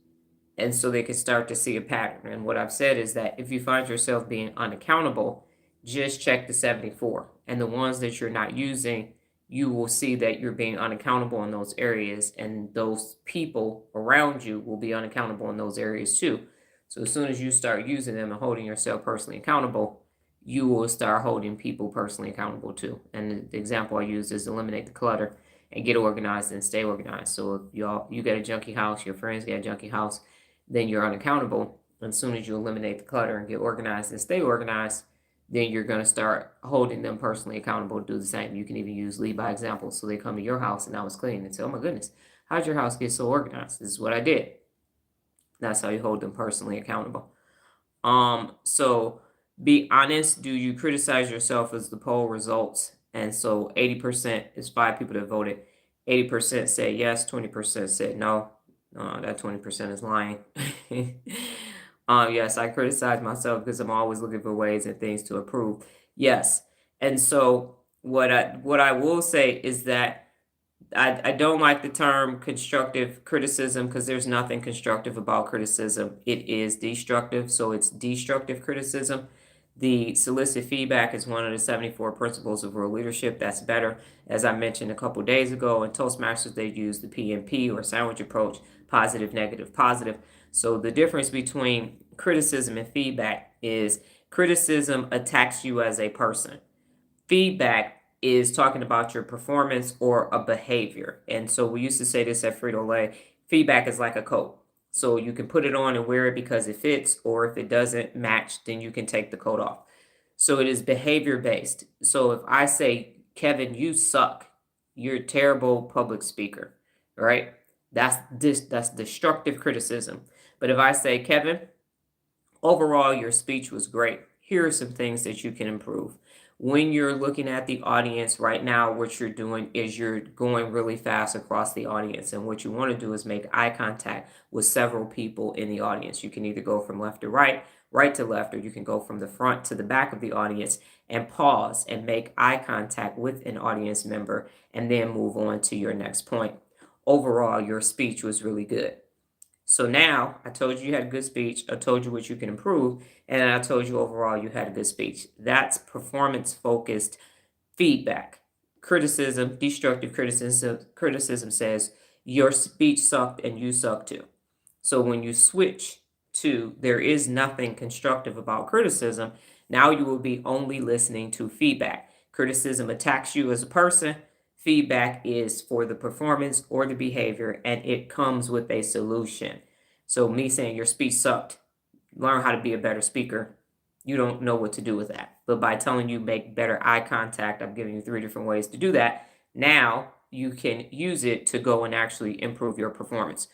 and so they can start to see a pattern. And what I've said is that if you find yourself being unaccountable, just check the 74. And the ones that you're not using, you will see that you're being unaccountable in those areas, and those people around you will be unaccountable in those areas too. So as soon as you start using them and holding yourself personally accountable, you will start holding people personally accountable too. And the example I use is eliminate the clutter and get organized and stay organized. So if you got a junky house, your friends got a junky house, then you're unaccountable. And as soon as you eliminate the clutter and get organized and stay organized, then you're going to start holding them personally accountable to do the same. You can even use lead by example. So they come to your house and now it's clean and say, oh my goodness, how'd your house get so organized? This is what I did. That's how you hold them personally accountable. So be honest. Do you criticize yourself as the poll results? And so 80% is 5 people that voted. 80% said yes, 20% said no. That 20% is lying. Yes, I criticize myself because I'm always looking for ways and things to improve. Yes. And so what I will say is that I don't like the term constructive criticism because there's nothing constructive about criticism. It is destructive, so it's destructive criticism. The solicit feedback is one of the 74 principles of real leadership. That's better. As I mentioned a couple days ago in Toastmasters, they use the PMP or sandwich approach: positive, negative, positive. So the difference between criticism and feedback is criticism attacks you as a person. Feedback is talking about your performance or a behavior. And so we used to say this at Frito Lay: feedback is like a coat. So you can put it on and wear it because it fits, or if it doesn't match, then you can take the coat off. So it is behavior based. So if I say, Kevin, you suck, you're a terrible public speaker, right? That's destructive criticism. But if I say, Kevin, overall, your speech was great. Here are some things that you can improve. When you're looking at the audience right now, what you're doing is you're going really fast across the audience. And what you want to do is make eye contact with several people in the audience. You can either go from left to right, right to left, or you can go from the front to the back of the audience and pause and make eye contact with an audience member and then move on to your next point. Overall, your speech was really good. So now I told you you had a good speech. I told you what you can improve. And I told you overall you had a good speech. That's performance focused feedback. Criticism, destructive criticism says your speech sucked and you suck too. So when you switch to there is nothing constructive about criticism, now you will be only listening to feedback. Criticism attacks you as a person. Feedback is for the performance or the behavior, and it comes with a solution. So me saying your speech sucked, learn how to be a better speaker. You don't know what to do with that. But by telling you make better eye contact, I'm giving you 3 different ways to do that. Now you can use it to go and actually improve your performance.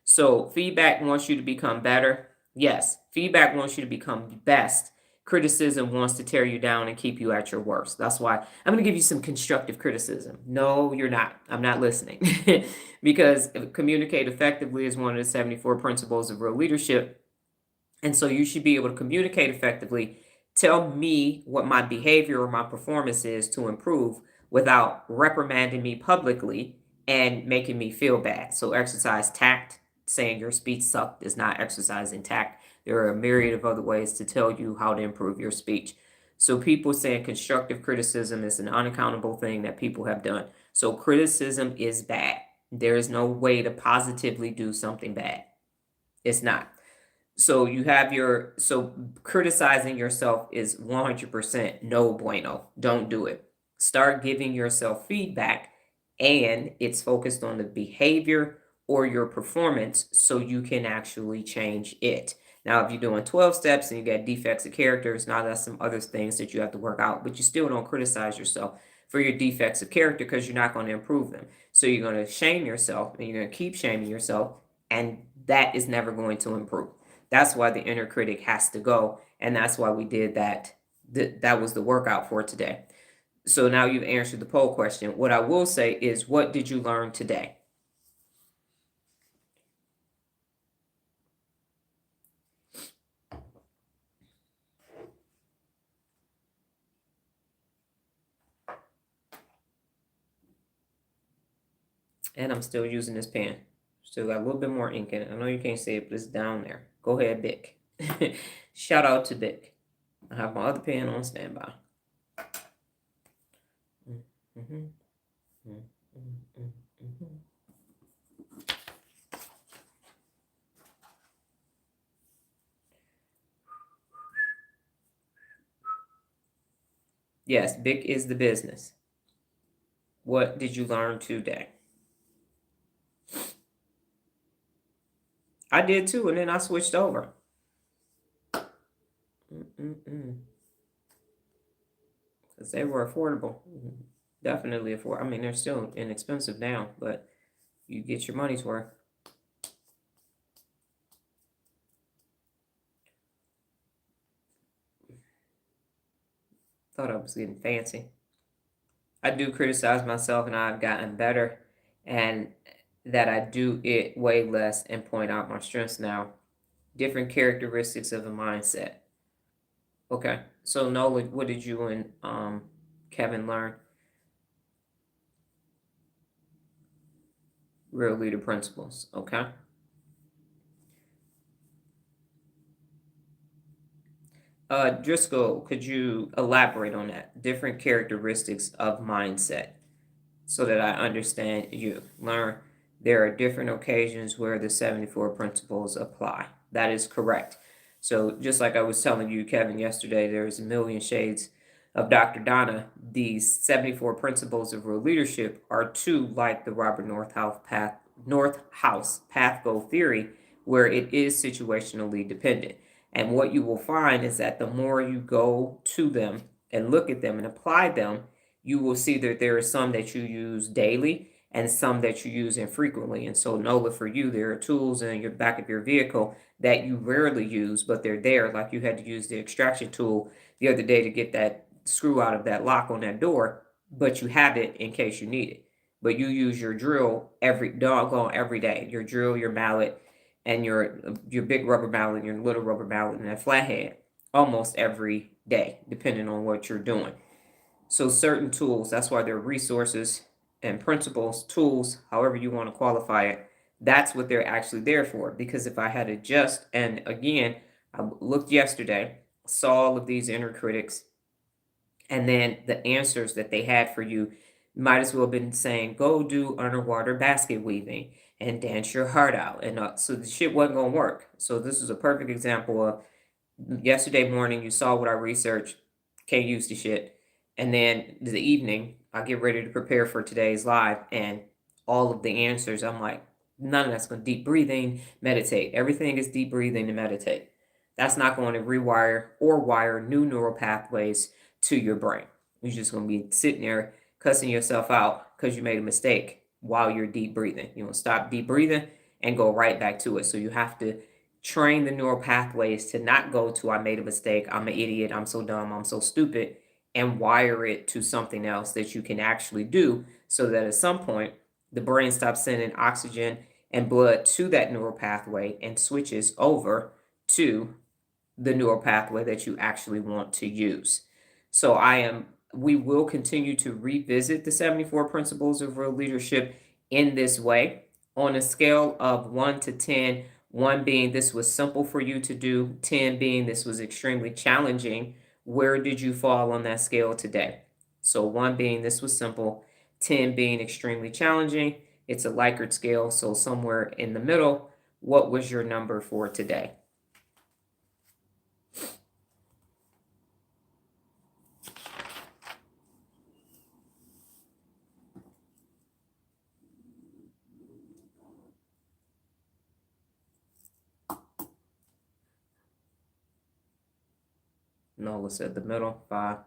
So feedback wants you to become better. Yes, feedback wants you to become best. Criticism wants to tear you down and keep you at your worst. That's why I'm going to give you some constructive criticism. No, you're not. I'm not listening. Because communicate effectively is one of the 74 principles of real leadership. And so you should be able to communicate effectively, tell me what my behavior or my performance is to improve without reprimanding me publicly and making me feel bad. So exercise tact. Saying your speech sucked is not exercising tact. There are a myriad of other ways to tell you how to improve your speech. So people saying constructive criticism is an unaccountable thing that people have done. So criticism is bad. There is no way to positively do something bad. It's not. So you have so criticizing yourself is 100% no bueno. Don't do it. Start giving yourself feedback, and it's focused on the behavior or your performance so you can actually change it. Now, if you're doing 12 steps and you got defects of characters, now that's some other things that you have to work out, but you still don't criticize yourself for your defects of character because you're not going to improve them. So you're going to shame yourself and you're going to keep shaming yourself, and that is never going to improve. That's why the inner critic has to go, and that's why we did that. That was the workout for today. So now you've answered the poll question. What I will say is, what did you learn today? And I'm still using this pen. Still got a little bit more ink in it. I know you can't see it, but it's down there. Go ahead, Bic. Shout out to Bic. I have my other pen on standby. Mm-hmm. Mm-hmm. Yes, Bic is the business. What did you learn today? I did too, and then I switched over. Because they were affordable. Definitely affordable. I mean, they're still inexpensive now, but you get your money's worth. Thought I was getting fancy. I do criticize myself, and I've gotten better. And that I do it way less and point out my strengths now. Different characteristics of a mindset. Okay. So Nola, what did you and Kevin learn? Real leader principles. Okay. Driscoll, could you elaborate on that? Different characteristics of mindset so that I understand you. Learn there are different occasions where the 74 principles apply. That is correct. So, just like I was telling you, Kevin, yesterday, there's a million shades of Dr. Donna. These 74 principles of real leadership are too like the Robert North House path goal theory, where it is situationally dependent. And what you will find is that the more you go to them and look at them and apply them, you will see that there are some that you use daily and some that you use infrequently. And so, Nola, for you, there are tools in your back of your vehicle that you rarely use, but they're there. Like you had to use the extraction tool the other day to get that screw out of that lock on that door, but you have it in case you need it. But you use your drill every doggone every day. Your drill, your mallet, and your big rubber mallet, and your little rubber mallet, and a flathead almost every day, depending on what you're doing. So certain tools, that's why they're resources and principles, tools, however you want to qualify it. That's what they're actually there for. Because if I had to just, and again, I looked yesterday, saw all of these inner critics, and then the answers that they had for you might as well have been saying, go do underwater basket weaving and dance your heart out. And so the shit wasn't going to work. So this is a perfect example of yesterday morning, you saw what I researched, can't use the shit. And then the evening, I get ready to prepare for today's live, and all of the answers, I'm like, none of that's going to deep breathing, meditate. Everything is deep breathing to meditate. That's not going to rewire or wire new neural pathways to your brain. You're just going to be sitting there cussing yourself out because you made a mistake while you're deep breathing. You want to stop deep breathing and go right back to it. So you have to train the neural pathways to not go to I made a mistake, I'm an idiot, I'm so dumb, I'm so stupid, and wire it to something else that you can actually do so that at some point the brain stops sending oxygen and blood to that neural pathway and switches over to the neural pathway that you actually want to use. So we will continue to revisit the 74 principles of real leadership in this way on a scale of 1 to 10, 1 being this was simple for you to do, 10 being this was extremely challenging. Where did you fall on that scale today? So 1 being this was simple, 10 being extremely challenging. It's a Likert scale, so somewhere in the middle. What was your number for today? Nola said the middle, 5.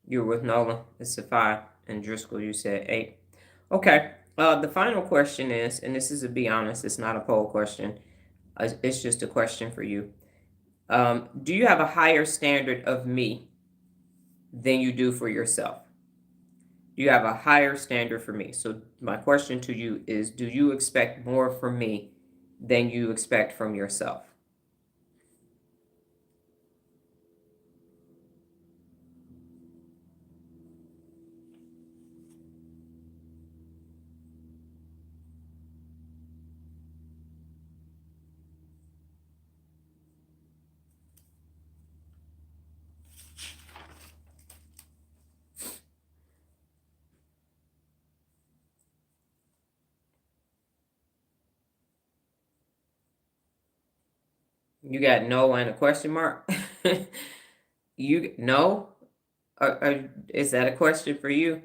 You're with Nola. It's a 5. And Driscoll, you said 8. Okay. The final question is, and this is to be honest, it's not a poll question. It's just a question for you. Do you have a higher standard of me than you do for yourself? Do you have a higher standard for me? So my question to you is, do you expect more from me than you expect from yourself? You got no and a question mark? You no? Is that a question for you?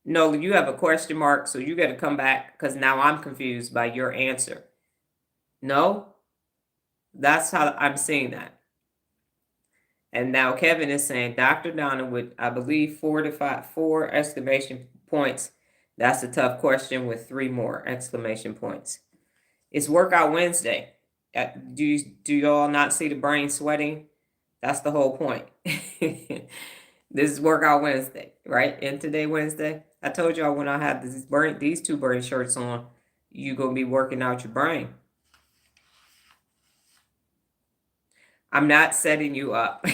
No, you have a question mark, so you got to come back because now I'm confused by your answer. No, that's how I'm seeing that. And now Kevin is saying Dr. Donna with, I believe, 4 exclamation points. That's a tough question with 3 more exclamation points. It's Workout Wednesday. Do y'all not see the brain sweating? That's the whole point. This is Workout Wednesday, right? And today Wednesday, I told y'all when I had these 2 brain shirts on, you gonna be working out your brain. I'm not setting you up.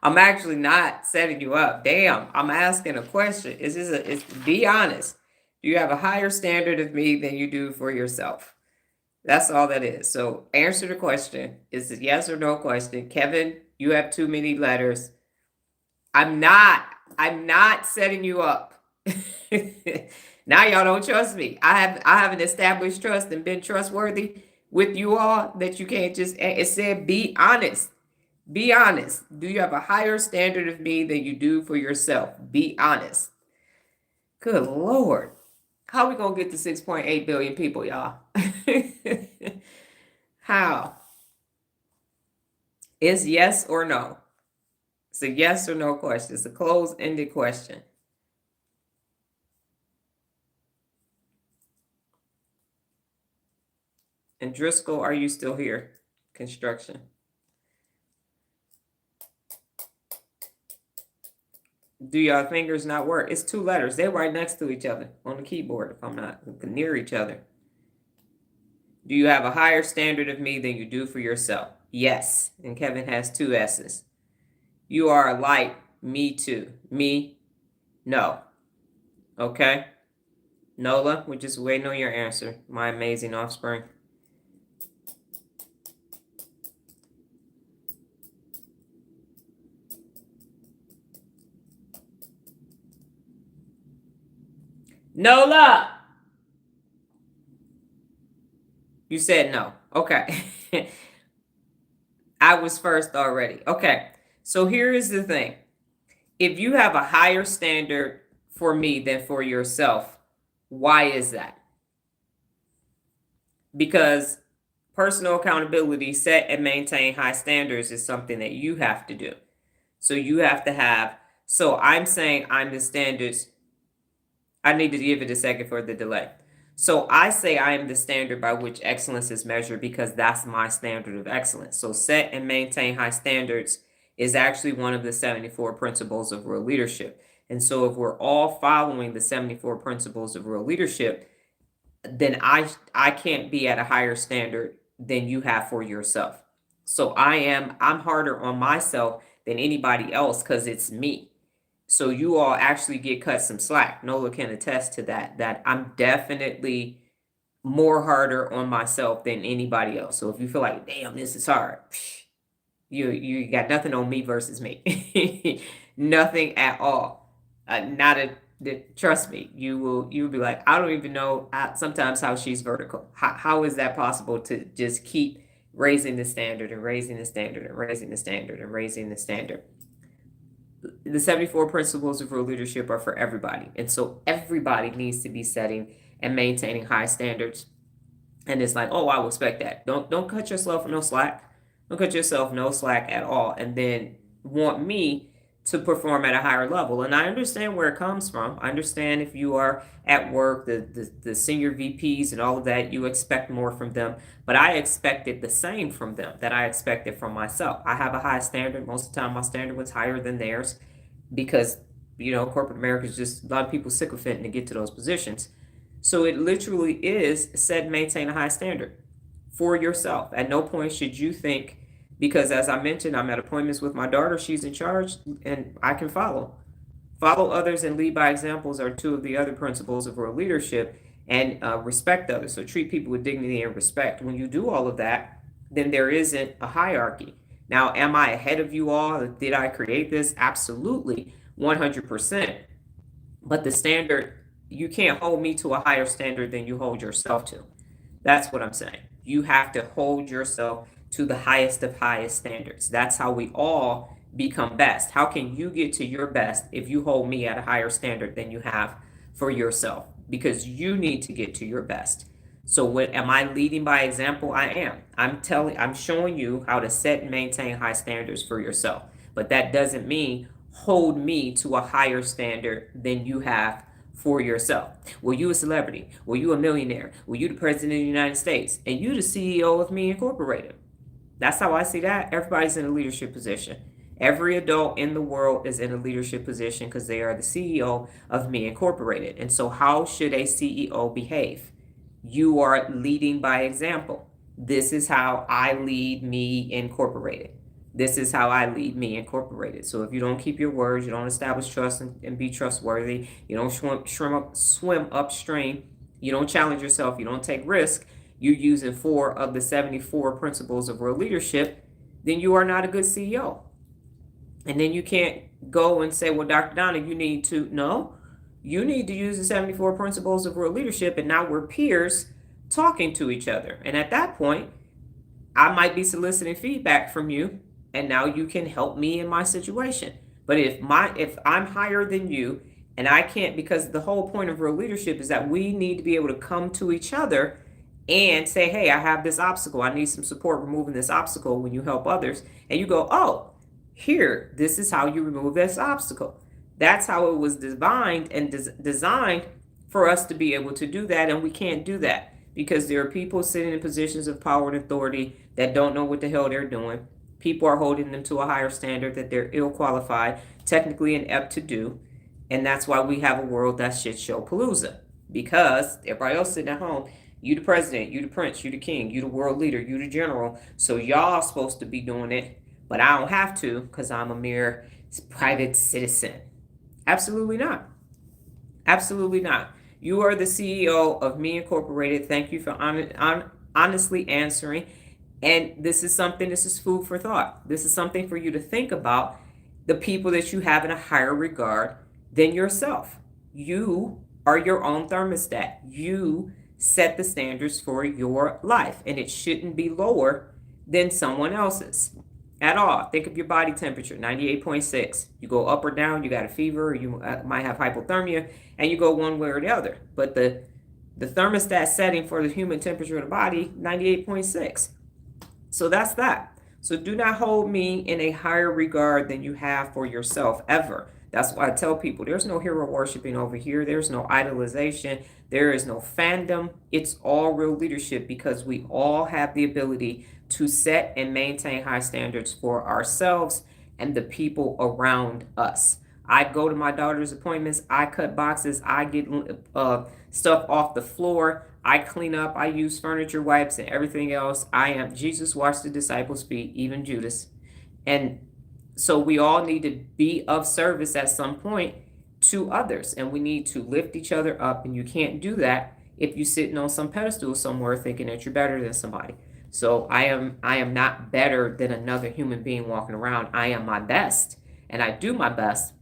I'm actually not setting you up. Damn, I'm asking a question. Be honest. Do you have a higher standard of me than you do for yourself? That's all that is. So answer the question. It's a yes or no question. Kevin, you have too many letters. I'm not setting you up. Now y'all don't trust me. I haven't established trust and been trustworthy with you all that you can't just, it said be honest. Be honest. Do you have a higher standard of me than you do for yourself? Be honest. Good Lord. How we gonna get to 6.8 billion people, y'all? How? It's yes or no. It's a yes or no question. It's a closed-ended question. And Driscoll, are you still here? Construction. Do your fingers not work? It's 2 letters. They're right next to each other on the keyboard, if I'm not near each other. Do you have a higher standard of me than you do for yourself? Yes. And Kevin has 2 S's. You are like me too. Me? No. Okay. Nola, we're just waiting on your answer. My amazing offspring. Nola! You said no. Okay. I was first already. Okay. So here is the thing. If you have a higher standard for me than for yourself, why is that? Because personal accountability, set and maintain high standards is something that you have to do. So you have to have, so I'm saying I'm the standards. I need to give it a second for the delay. So I say I am the standard by which excellence is measured because that's my standard of excellence. So set and maintain high standards is actually one of the 74 principles of real leadership. And so if we're all following the 74 principles of real leadership, then I can't be at a higher standard than you have for yourself. So I'm harder on myself than anybody else because it's me. So you all actually get cut some slack. Nola can attest to that I'm definitely more harder on myself than anybody else. So if you feel like, damn, this is hard, you got nothing on me versus me. Nothing at all. Trust me, you'll be like, I don't even know sometimes how she's vertical. How is that possible to just keep raising the standard and raising the standard and raising the standard and raising the standard? The 74 principles of real leadership are for everybody. And so everybody needs to be setting and maintaining high standards. And it's like, oh, I will expect that. Don't cut yourself no slack. Don't cut yourself no slack at all. And then want me to perform at a higher level. And I understand where it comes from. I understand if you are at work, the senior VPs and all of that, you expect more from them. But I expected the same from them that I expected from myself. I have a high standard. Most of the time, my standard was higher than theirs because, corporate America is just a lot of people sycophanting to get to those positions. So it literally is set and maintain a high standard for yourself. At no point should you think, because as I mentioned, I'm at appointments with my daughter, she's in charge, and I can follow. Follow others and lead by examples are 2 of the other principles of real leadership, and respect others. So treat people with dignity and respect. When you do all of that, then there isn't a hierarchy. Now, am I ahead of you all? Did I create this? Absolutely, 100%. But the standard, you can't hold me to a higher standard than you hold yourself to. That's what I'm saying. You have to hold yourself to the highest of highest standards. That's how we all become best? How can you get to your best if you hold me at a higher standard than you have for yourself? Because you need to get to your best. So what am I leading by example? I am. I'm showing you how to set and maintain high standards for yourself. But that doesn't mean hold me to a higher standard than you have for yourself. Were you a celebrity? Were you a millionaire? Were you the president of the United States? And you the CEO of Me Incorporated? That's how I see that. Everybody's in a leadership position. Every adult in the world is in a leadership position because they are the CEO of Me Incorporated. And so, how should a CEO behave? You are leading by example. This is how I lead Me Incorporated. This is how I lead Me Incorporated. So if you don't keep your words, you don't establish trust and be trustworthy, you don't swim upstream, you don't challenge yourself, you don't take risk, you're using 4 of the 74 principles of real leadership, then you are not a good CEO. And then you can't go and say, well, Dr. Donna, you need to. No, you need to use the 74 principles of real leadership. And now we're peers talking to each other. And at that point, I might be soliciting feedback from you. And now you can help me in my situation. But if I'm higher than you and I can't, because the whole point of real leadership is that we need to be able to come to each other and say, hey, I have this obstacle. I need some support removing this obstacle when you help others. And you go, oh, here, this is how you remove this obstacle. That's how it was designed and designed for us to be able to do that. And we can't do that because there are people sitting in positions of power and authority that don't know what the hell they're doing. People are holding them to a higher standard that they're ill qualified, technically inept to do. And that's why we have a world that's shit show palooza. Because everybody else sitting at home, you the president, you the prince, you the king, you the world leader, you the general. So y'all supposed to be doing it, but I don't have to because I'm a mere private citizen. Absolutely not. Absolutely not. You are the CEO of Me Incorporated. Thank you for honestly answering. And this is food for thought. This is something for you to think about, the people that you have in a higher regard than yourself. You are your own thermostat. You set the standards for your life, and it shouldn't be lower than someone else's at all. Think of your body temperature, 98.6. You go up or down, you got a fever, or you might have hypothermia, and you go one way or the other. But the thermostat setting for the human temperature of the body, 98.6. So that's that. So do not hold me in a higher regard than you have for yourself ever. That's why I tell people there's no hero worshiping over here. There's no idolization. There is no fandom. It's all real leadership because we all have the ability to set and maintain high standards for ourselves and the people around us. I go to my daughter's appointments. I cut boxes. I get stuff off the floor. I clean up. I use furniture wipes and everything else. Jesus washed the disciples' feet, even Judas. And so we all need to be of service at some point to others, and we need to lift each other up. And you can't do that if you're sitting on some pedestal somewhere thinking that you're better than somebody. So I am not better than another human being walking around. I am my best, and I do my best.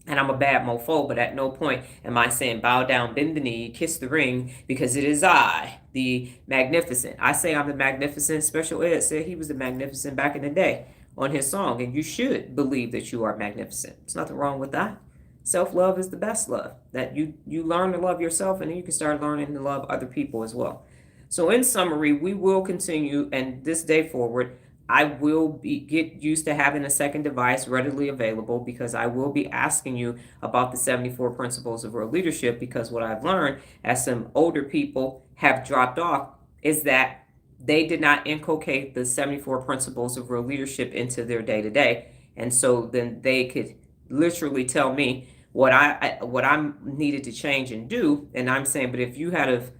And I'm a bad mofo, but at no point am I saying bow down, bend the knee, kiss the ring, because it is I, the magnificent. I say I'm the magnificent. Special Ed said he was the magnificent back in the day on his song, and you should believe that you are magnificent. There's nothing wrong with that. Self-love is the best love. That you learn to love yourself, and then you can start learning to love other people as well. So in summary, we will continue, and this day forward, I will get used to having a second device readily available because I will be asking you about the 74 principles of real leadership, because what I've learned as some older people have dropped off is that they did not inculcate the 74 principles of real leadership into their day-to-day. And so then they could literally tell me what I'm needed to change and do. And I'm saying, but if you had have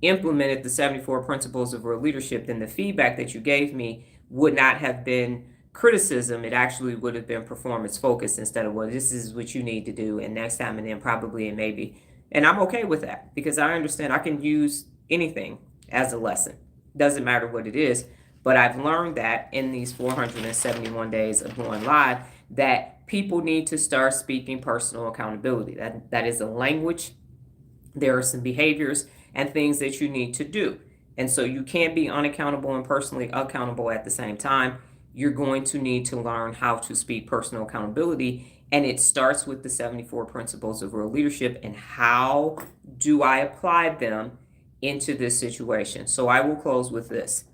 implemented the 74 principles of real leadership, then the feedback that you gave me would not have been criticism. It actually would have been performance focused instead of, well, this is what you need to do, and next time, and then probably, and maybe. And I'm okay with that because I understand I can use anything as a lesson. Doesn't matter what it is. But I've learned that in these 471 days of going live, that people need to start speaking personal accountability. That is a language. There are some behaviors and things that you need to do. And so you can't be unaccountable and personally accountable at the same time. you're going to need to learn how to speak personal accountability. And it starts with the 74 principles of real leadership and how do I apply them into this situation. So I will close with this.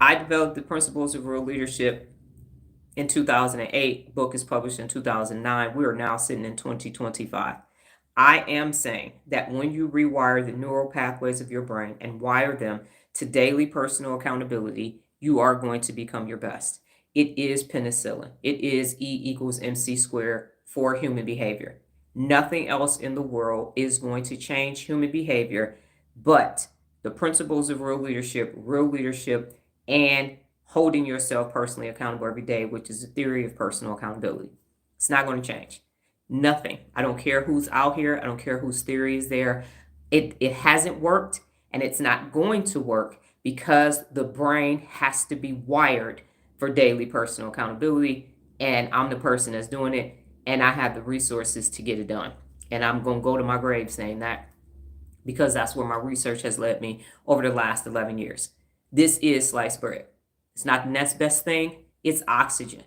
I developed the principles of real leadership in 2008. Book is published in 2009. We are now sitting in 2025. I am saying that when you rewire the neural pathways of your brain and wire them to daily personal accountability, you are going to become your best. It is penicillin. It is E equals MC squared for human behavior. Nothing else in the world is going to change human behavior but the principles of real leadership, and holding yourself personally accountable every day, which is the theory of personal accountability. It's not going to change. Nothing. I don't care who's out here. I don't care whose theory is there. It hasn't worked and it's not going to work because the brain has to be wired for daily personal accountability. And I'm the person that's doing it and I have the resources to get it done. And I'm going to go to my grave saying that because that's where my research has led me over the last 11 years. This is sliced bread. It's not the next best thing. It's oxygen.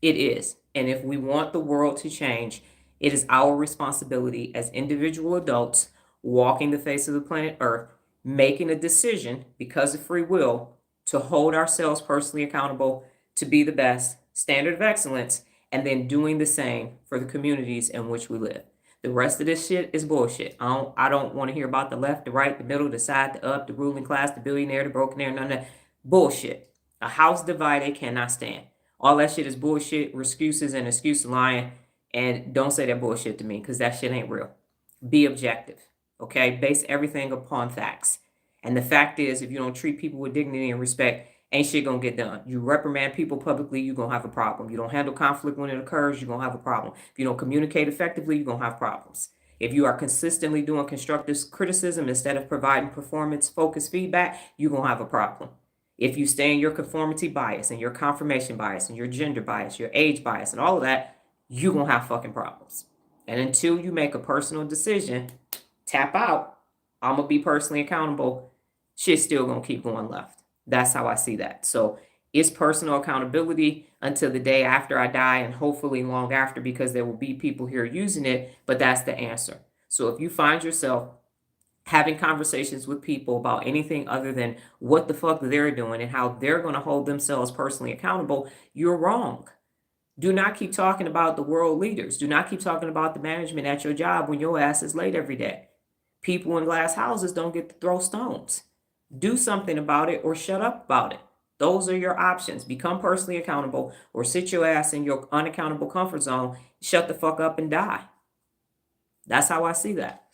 It is. And if we want the world to change, it is our responsibility as individual adults walking the face of the planet Earth, making a decision because of free will to hold ourselves personally accountable to be the best standard of excellence, and then doing the same for the communities in which we live. The rest of this shit is bullshit. I don't want to hear about the left, the right, the middle, the side, the up, the ruling class, the billionaire, the brokenaire, none of that. Bullshit. A house divided cannot stand. All that shit is bullshit, excuses and excuse lying. And don't say that bullshit to me because that shit ain't real. Be objective. Okay? Base everything upon facts. And the fact is, if you don't treat people with dignity and respect, ain't shit gonna get done. You reprimand people publicly, you're gonna have a problem. You don't handle conflict when it occurs, you're gonna have a problem. If you don't communicate effectively, you're gonna have problems. If you are consistently doing constructive criticism instead of providing performance-focused feedback, you're gonna have a problem. If you stay in your conformity bias and your confirmation bias and your gender bias, your age bias, and all of that, you're gonna have fucking problems. And until you make a personal decision, tap out, I'm gonna be personally accountable, shit's still gonna keep going left. That's how I see that. So it's personal accountability until the day after I die and hopefully long after because there will be people here using it, but that's the answer. So if you find yourself having conversations with people about anything other than what the fuck they're doing and how they're going to hold themselves personally accountable, you're wrong. Do not keep talking about the world leaders. Do not keep talking about the management at your job when your ass is late every day. People in glass houses don't get to throw stones. Do something about it or shut up about it. Those are your options. Become personally accountable or sit your ass in your unaccountable comfort zone, shut the fuck up and die. That's how I see that.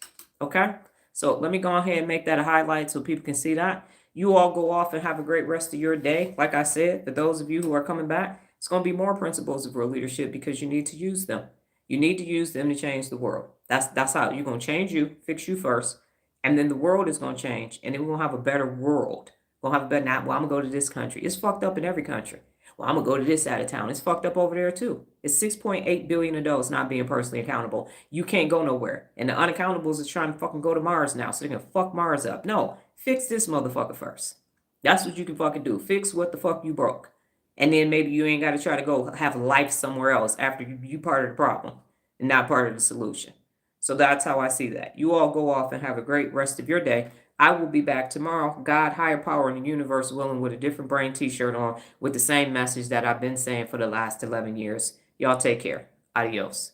Okay? So let me go ahead and make that a highlight so people can see that. You all go off and have a great rest of your day. Like I said, for those of you who are coming back, it's going to be more principles of real leadership because you need to use them. You need to use them to change the world. That's how you're going to change you, fix you first, and then the world is going to change, and then we're going to have a better world. We're going to have a better, now, well, I'm going to go to this country. It's fucked up in every country. Well, I'm going to go to this side of town. It's fucked up over there, too. It's 6.8 billion adults not being personally accountable. You can't go nowhere. And the unaccountables is trying to fucking go to Mars now, so they can fuck Mars up. No, fix this motherfucker first. That's what you can fucking do. Fix what the fuck you broke. And then maybe you ain't got to try to go have life somewhere else after you part of the problem and not part of the solution. So that's how I see that. You all go off and have a great rest of your day. I will be back tomorrow, God, higher power, and the universe willing, with a different brain t-shirt on with the same message that I've been saying for the last 11 years. Y'all take care. Adios.